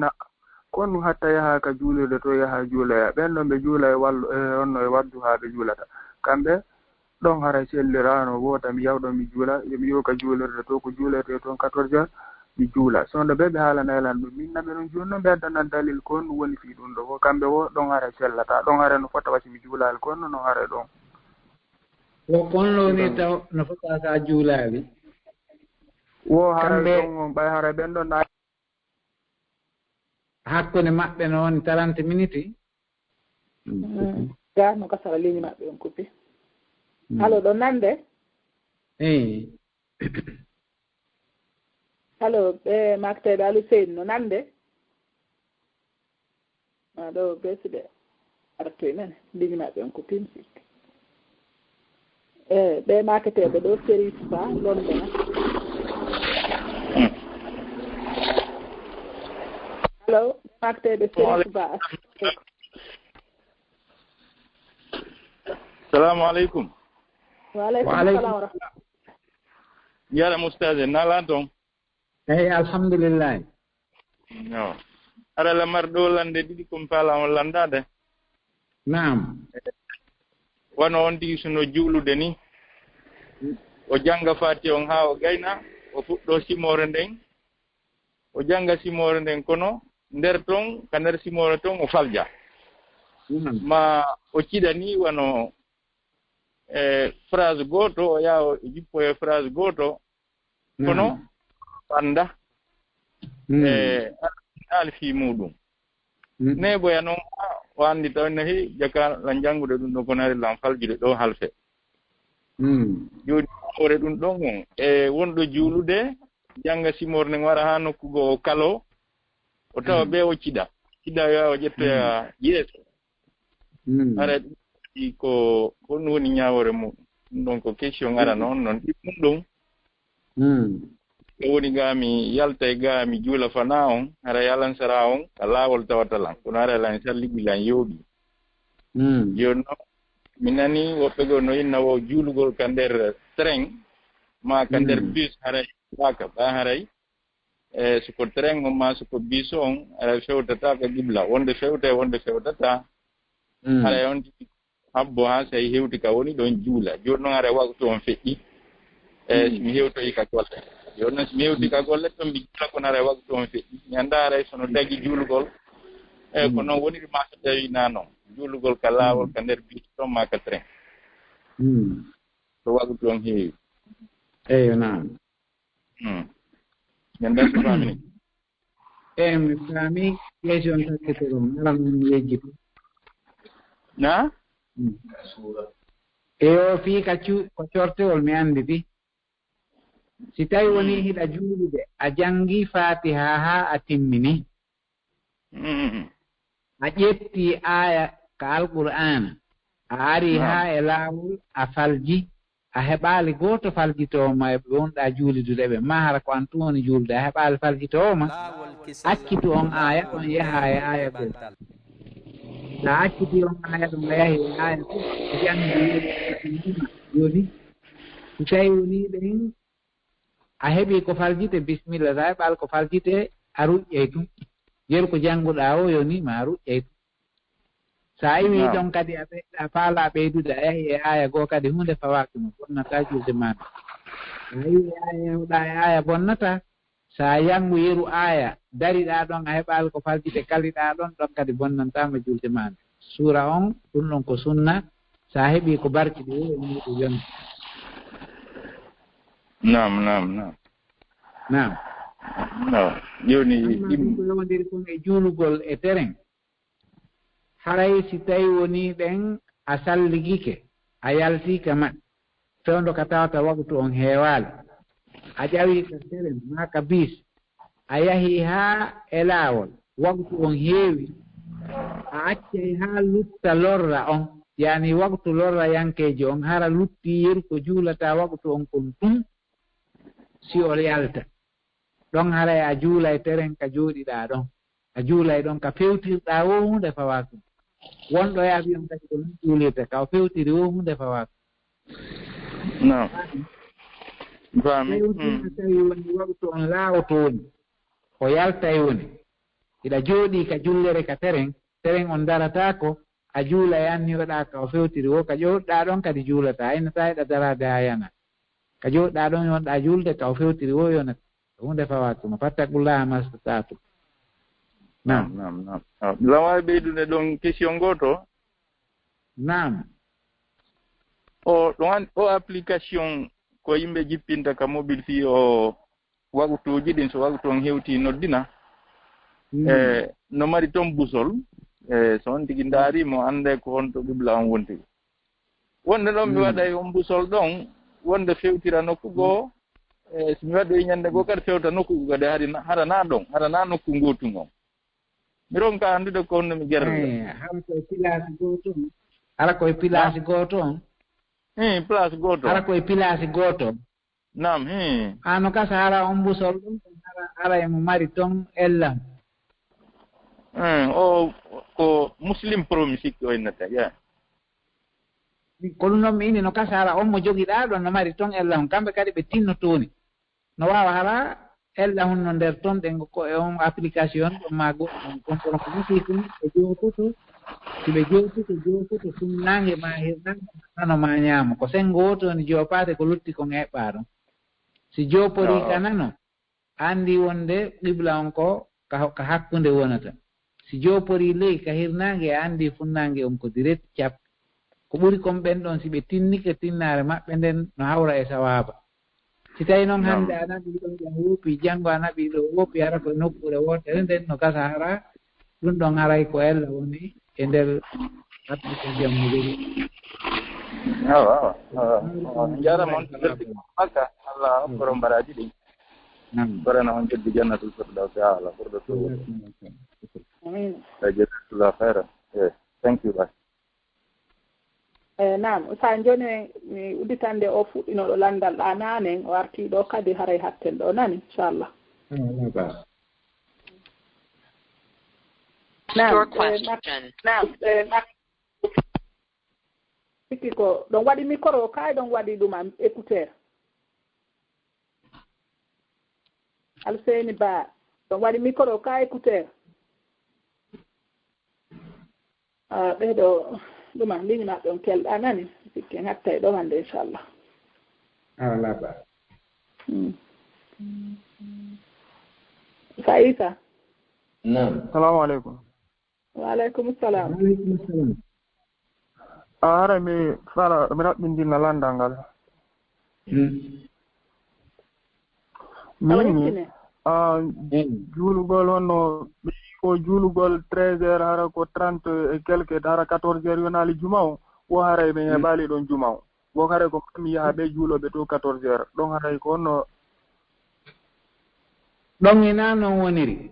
kon nu hatta yaha ka juulirde to yaha juulaya ɓen ɗon ɓe juula e wallu onno e waddu ha ɓe juulata kamɓe ɗon haray sellirano wota mi yawɗon mi juula yomi yoka juulirde to ko juulete toon 14h mi juula sonde ɓe ɓe haalana elan ɗum min naɓe ɗon joni noon ɓe addanan dalil kon ɗum woni fi ɗum ɗo ko kamɓe wo ɗon haray sellata ɗon haray no fota wasi mi juulali kon no haray ɗon ko konno ni taw no fota sa juulali wo haray ɗon ɓay haray ɓen ɗon hakkunde maɓɓe noon 30 minutes ga no kasara ligne maɓɓe on coupé allo ɗo nande allo ɓe makteɓe Aliou Seyni no nande aɗo besiɗe artoy men ligne maɓɓe on coupé musique ɓe maketeɓe ɗo série ba londona allo makteɓe série ba Assalamu alaikum. Wa alaikum salam wa rahmatullah. Yara mustaze nala ton. Alhamdulillah. No. Ara la mardo lande didi kum pala on landade. Naam. Wano on di suno juulude ni. O janga fati on ha o gayna o fuɗɗo simore nden. O janga simore nden kono nder ton ka nder simore ton o falja. Ma o cida ni wano phrase goto o yaha o jippo e phrase goto kono anda alfi muɗum ne boya noon o andi tawne he jaka lan jangude ɗum ɗo kono ari lan faljude ɗo halfe joni ore ɗum ɗon on e wonɗo juulude janga simor nden wara ha nokkugo o kalo o tawa ɓe o cida yo o ƴettoya yeeso ara ko honno woni ñawore muɗum ɗum ɗon ko question ara noon ɗiɗɗum ɗum e woni ga mi yalta e ga mi juula fana on ara yalansara on ka laawol tawata lan kono ara lan salliɓi lan yooɓi joni noon mi nani woɓɓe goo no inna wo juulugol ka nder train ma ka nder bus haray waka ɓa haray e soko train on ma soko bus on ara fewtata ka qibla wonde fewta e wonde fewtata haray on habbo ha so hewti ka woni ɗon juula joni noon ara waktu on feƴƴi mi hewtoyi ka golle joni noon somi hewti ka golle ɗon mi juula kono ara waktu on feƴƴi mi annda aray sono tagi juulugol eyi ko noon woniri ma so tawi na noon juulugol ka laawol ka nder biiti ɗon ma ka train so waktu on heewi eyi naam mi annda so famini mi faami question takkete ɗum alam mi yejjito na o fii ko cortewol mi annditi si tawi woni hiɗa juulude a janngii fatiha haa a timmini a ƴetti aya ka alqur'ana a ari ha e laawol a falji a heɓaali gooto faljitowoma e wonɗa juulidude ɓe ma hara ko an tun woni juulde a heɓaali faljitowoma accitu on aya on yaha e aya goo sa acciti on aya ɗum a yahi e aya fof janngi joni so tawi woni ɗen a heɓi ko faljite bisimilla sa heɓaali ko faljite a ruƴƴey tum yeru ko jannguɗa o yoni ma a ruƴƴey tum sa iwi ɗon kadi a faala ɓeydude a yahi e aya goo kadi hunde fawakimo bonnata julde maɗa a iwi aya yewɗa e aya bonnata sa yangu yeru aya dariɗa ɗon a heɓaali ko faljite kaliɗa ɗon ɗon kadi bonnantama julde maɗa suura on ɗum ɗon ko sunna sa heɓi ko barkiɗi o e muɗum yonde nam joni ko yowndiri kon e juulugol e terrain haray si tawi woni ɗen a salligike a yaltika mat fewndo ka tawata waktu on heewaali a ƴawi ka terrain ma ka bis a yahi haa e laawol waktu on heewi a accay haa lutta lorra on yani waktu lorra yankeji on hara lutti yeru ko juulata waktu on kon tum si o yalta ɗon haray a juula e terrain ka jooɗiɗaa ɗon a juula e ɗon ka fewtirɗaa wo hunde fawaa ɗum wonɗo e avion kadi ko ɗum juulirta ka o fewtiri wo hunde fawaa non fami tawi woni waktu on laawoto woni o yalta e woni iɗa jooɗii ka jullere ka terrain on darataako a juula e anniyoɗaa ka o fewtiri wo ka jooɗɗaa ɗon kadi juulata aynata eɗa darade haa yana ka jooɗɗaa ɗon yonɗaa julde ka o fewtiri wo yonata hunde fawatuma fattakullaha mastatatu nam lawa ɓeydude ɗon question goto nam o ɗon o application ko yimɓe jippinta ka mobile fi o waktuji ɗin so waktu on hewti noddina no mari toon busol so on tigi ndaarimo annde ko honto qibla on wontiri wonde ɗon mi waɗa on busol ɗon wonde fewtira nokku goo so mi waɗi ñannde goo kadi fewta nokku kadi hara na ɗon hara na nokku ngootum on mi ronka anndude ko honno mi gerre hara koye place gooto on hara koye place gooto on place gooto hara koye place gooto nam ano kasa hara on busol ɗum hara emo mari toon ellam o ko muslim promi sikki o innata ya ko ɗum noon mi inni no kasa hara on mo jogiɗaa ɗon no mari toon ellam kamɓe kadi ɓe tinnotooni no waawa hara ella hunno nder toon ɗen ko e on application ɗon ma goɗɗum kon kono ko musi tum ɓe joofoto si ɓe joofoto sumnaange ma hirnange nano ma ñaamo ko sengo wotoni joopaade ko lutti kon heɓɓaa ɗon si joopori ka nano anndi wonde qibla on ko ka hakkunde wonata si joopori ley ka hirnaange anndi funnaange on ko direct cap ko ɓuri kon ɓen ɗon si ɓe tinnike tinnaare maɓɓe nden no hawra e sawaaba si tawi noon hannde a naɓii ɗon ɗon woppi janngo a naɓii ɗo woppi hara koye nokkure wootere nden no gasa hara ɗum ɗon haray ko ella woni e nder application mo jogii awa jarama on makka allah hokkoro mbaraji ɗin barana on jeddi jannatul firdaus ala ɓurɗo to jazakallah khairan thank you bye nam sa joni mi udditande o fuɗɗinoɗo landal ɗa nanen o arti ɗo kadi haray hatten ɗo nani inchallah sikki ko ɗon waɗi micro kay ɗon waɗi ɗuma écouteur Alseyni Ba ɗon waɗi micro ka écouteur ɓeɗo ɗuma ligne maɓɓe on kelɗa nani sikki en hatta e ɗo hannde inchallah wala ba sa Isa nam salamu aleykum wa aleykum salam hara mi fala mi raɓɓindinna landal ngal minni juulugol honno ɓe ko juulugol 13 heures hara ko 30 et quelque hara 14 heures yonaali juma o wo haray ɓe heɓaali ɗon juma o wo haray ko mi yaha ɓe juuloɓe to 14 heures ɗon haray ko honno ɗon ina noon woniri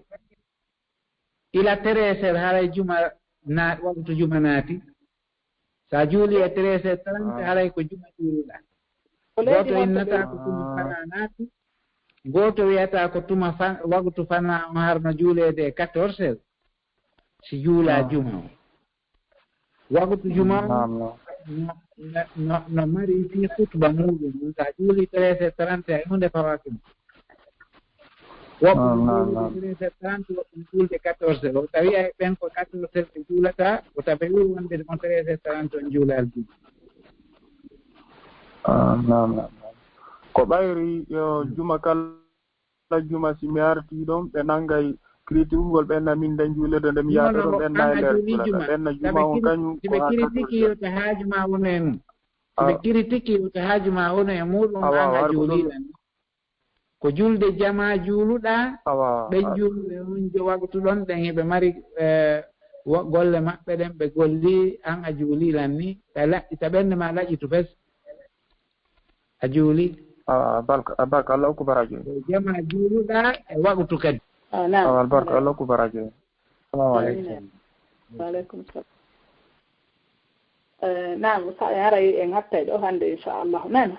ila tereser haray juma na waktu juma naati sa juuli e tereser 30 haray ko juma juuluɗa goto innata ko tuma fana naati goto wiyata ko tuma waktu fana on harno juulede 14 si juula juma o waktu juma no mari fi khutba muɗum sa juuli tereser 30 e hunde fawakimo waktu 30 waktu julde 14 o tawi ay ɓen ko 14 ɓe juulata o tawi ɓuri wonde on 30 on juulal juma ko ɓayri yo juma kala juma si mi arti ɗon ɓe nangay critique ɓenna min den juulede nde mi yaata ɗon ɓenna e nder ɓenna juma on kañum siɓe critique yota haaju ma wono e mum siɓe critique yota haaju ma wono e muɗum an a juuliɗan ko julde jama juuluɗa ɓen juuluɓe on waktu ɗon ɗen heɓe mari golle maɓɓe ɗen ɓe golli an a juulilan ni ɓe laƴƴita ɓernde ma laƴƴitu fes a juuli barka Allah ko baraje jama juuluɗa e waktu kadi barka Allah ko baraje assalamu aleykum waaleykum salam naam sa yaray en hattay ɗo hannde inchallahu nana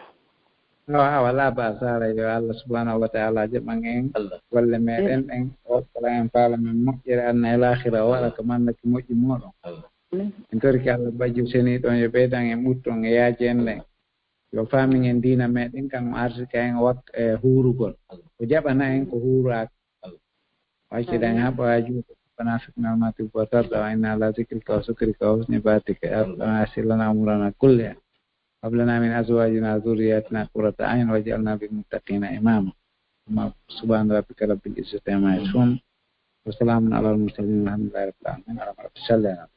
wala ba sara yo Allah subhanahu wa ta'ala jaɓan en golle meɗen ɗen oɗɗora en faala men moƴƴere anna e lahira o waɗa ko mannaki moƴƴi moɗon en torki Allah bajju seni ɗon yo ɓeydan en ɓutton e yaaji en ɗen yo faamin en diina meɗen kan arsika en huurugol ko jaɓana en ko huuraka wacciɗa en haɓa juuɗe bana fitnal mati bo tarda wa inna ala zikrika wa sukrika wa husni batika rabbana asilana umurana kulliha هب لنا من أزواجنا وذرياتنا قرة أعين واجعلنا بالمتقين إماما سبحان ربك رب العزة عما يصفون وسلام على المرسلين والحمد لله رب العالمين على رب العالمين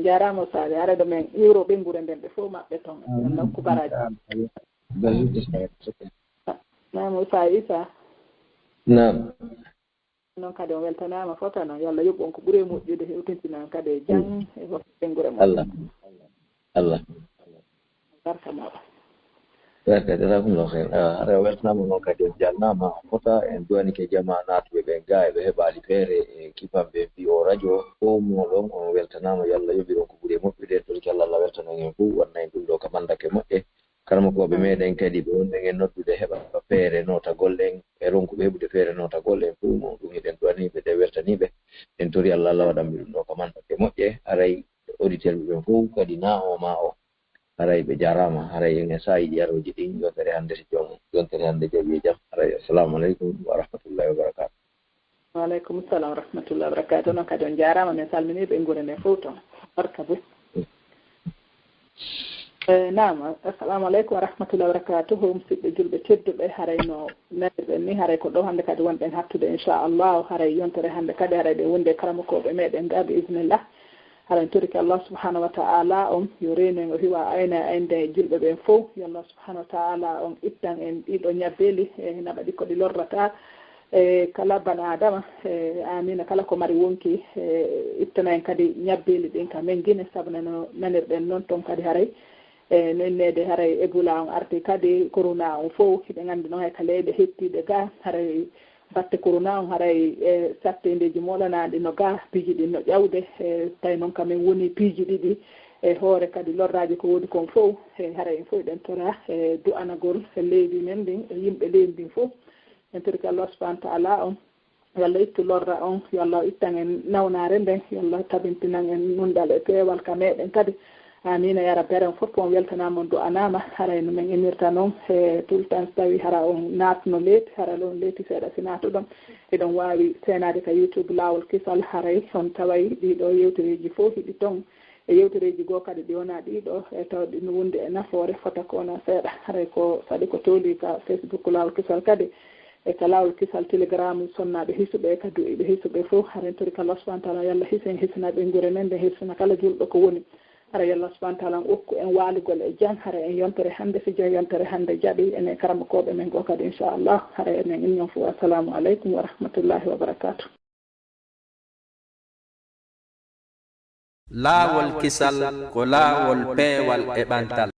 jarama saade arade men euro ɓe ngure nden ɓe fof maɓɓe toon nokku baraji nam Usa Isa nam noon kadi on weltanama fota noon yo Allah yoɓɓon ko ɓuuri moƴƴude hewtintinan kadi e jang e fof ɓe ngure mo Allah barka maɗa barka jazakumullahu khair ara weltanama noon kadi en jalnama fota en duwani ke jama natuɓe ɓen ga eɓe heɓali feere e kipamɓe mbi o radio fo moɗon on weltanama yo Allah yoɓiron ko ɓuuri moƴƴude torki Allah Allah weltanon en fo wanna en ɗum ɗo ka mandake moƴƴe kala koɓe meɗen kadi ɓe wonɓen en noddude heɓa feere nota gollen e ronkuɓe heɓude feere nota gollen fo mo ɗum eɗen duwaniɓe de weltaniɓe en tori Allah Allah waɗanɓe ɗum ɗo ka mandake moƴƴe aray auditeur ɓe fof kadi na o ma o haray ɓe jarama haray en sa yiɗi yaroji ɗin yontere hannde si joom yontere hannde jaaɓi e jaam haray assalamu aleykum wa rahmatullahi wa barakatu waaleykum salam wa rahmatullahi wa barakatu noon kadi on jarama min salminiɓe e guure nde fof toon barka boy nam assalamu aleykum wa rahmatullahi wa barakatuhu musidɓe julɓe tedduɓe haray no nanirɗen ni haray ko ɗo hannde kadi wonɗen hattude inchallahu haray yontere hannde kadi haray ɗe wonde karamokoɓe meɗen ga bi isnillah haray toriki Allah subhanahu wa ta'ala on yo reeno en o hiwa ayna ayde julɓe ɓen fof yo Allah subhanahu wa ta'ala on ittan en ɗiɗo ñabbeli e naɓa ɗi ko ɗi lorrata e kala bana adama amina kala ko mari wonki ittana en kadi ñabbeli ɗin ka men guine saabu no nanirɗen noon toon kadi haray no innede haray ebola on arti kadi corona on fof hiɓe nganndi noon hay ka leyɗe hettiɗe ga haray batte corona on haray sattendeji molanaɗi no ga piiji ɗi no ƴawde tawi noon kamen woni piiji ɗiɗi e hoore kadi lorraji ko woni kon fof haray en fof ɗen tora du'anagol leydi men ndin yimɓe leydi ndin fof en tori ko Allah subahanahu wa taala on yo Allah ittu lorra on yo Allah ittan en nawnare nden yo Allah tabintinan en nundal e peewal ka meɗen kadi amina ya rabbi on fof on weltanama on du'anama haray no men emirta noon e tout le temps so tawi hara on natno leeti hara on leeti seeɗa si natuɗon eɗon wawi senade ka YouTube lawol kisal haray on taway ɗiɗo yewtereji fof hiɗi toon e yewtereji goo kadi ɗi wona ɗiɗo e taw ɗino wonde e nafoore fota ko wona seeɗa haray ko saɗi ko tooli ka Facebook lawol kisal kadi e ka lawol kisal télégramme sonnaɓe hisuɓe ka du'iɓe hisuɓe fof haren tori ka Allah subahana taala yo Allah hisen hisanaɓe ngure men nde hisana kala julɗo ko woni hara yo Allah subahana taala okku en waalugol e jam hara en yontere hannde so joyi yontere hannde jaɓi enen karamokoɓe men goo kadi inchallah hara enen innon fof assalamu aleykum wa rahmatullahi wa barakatuh laawol kisal ko laawol peewal e ɓantal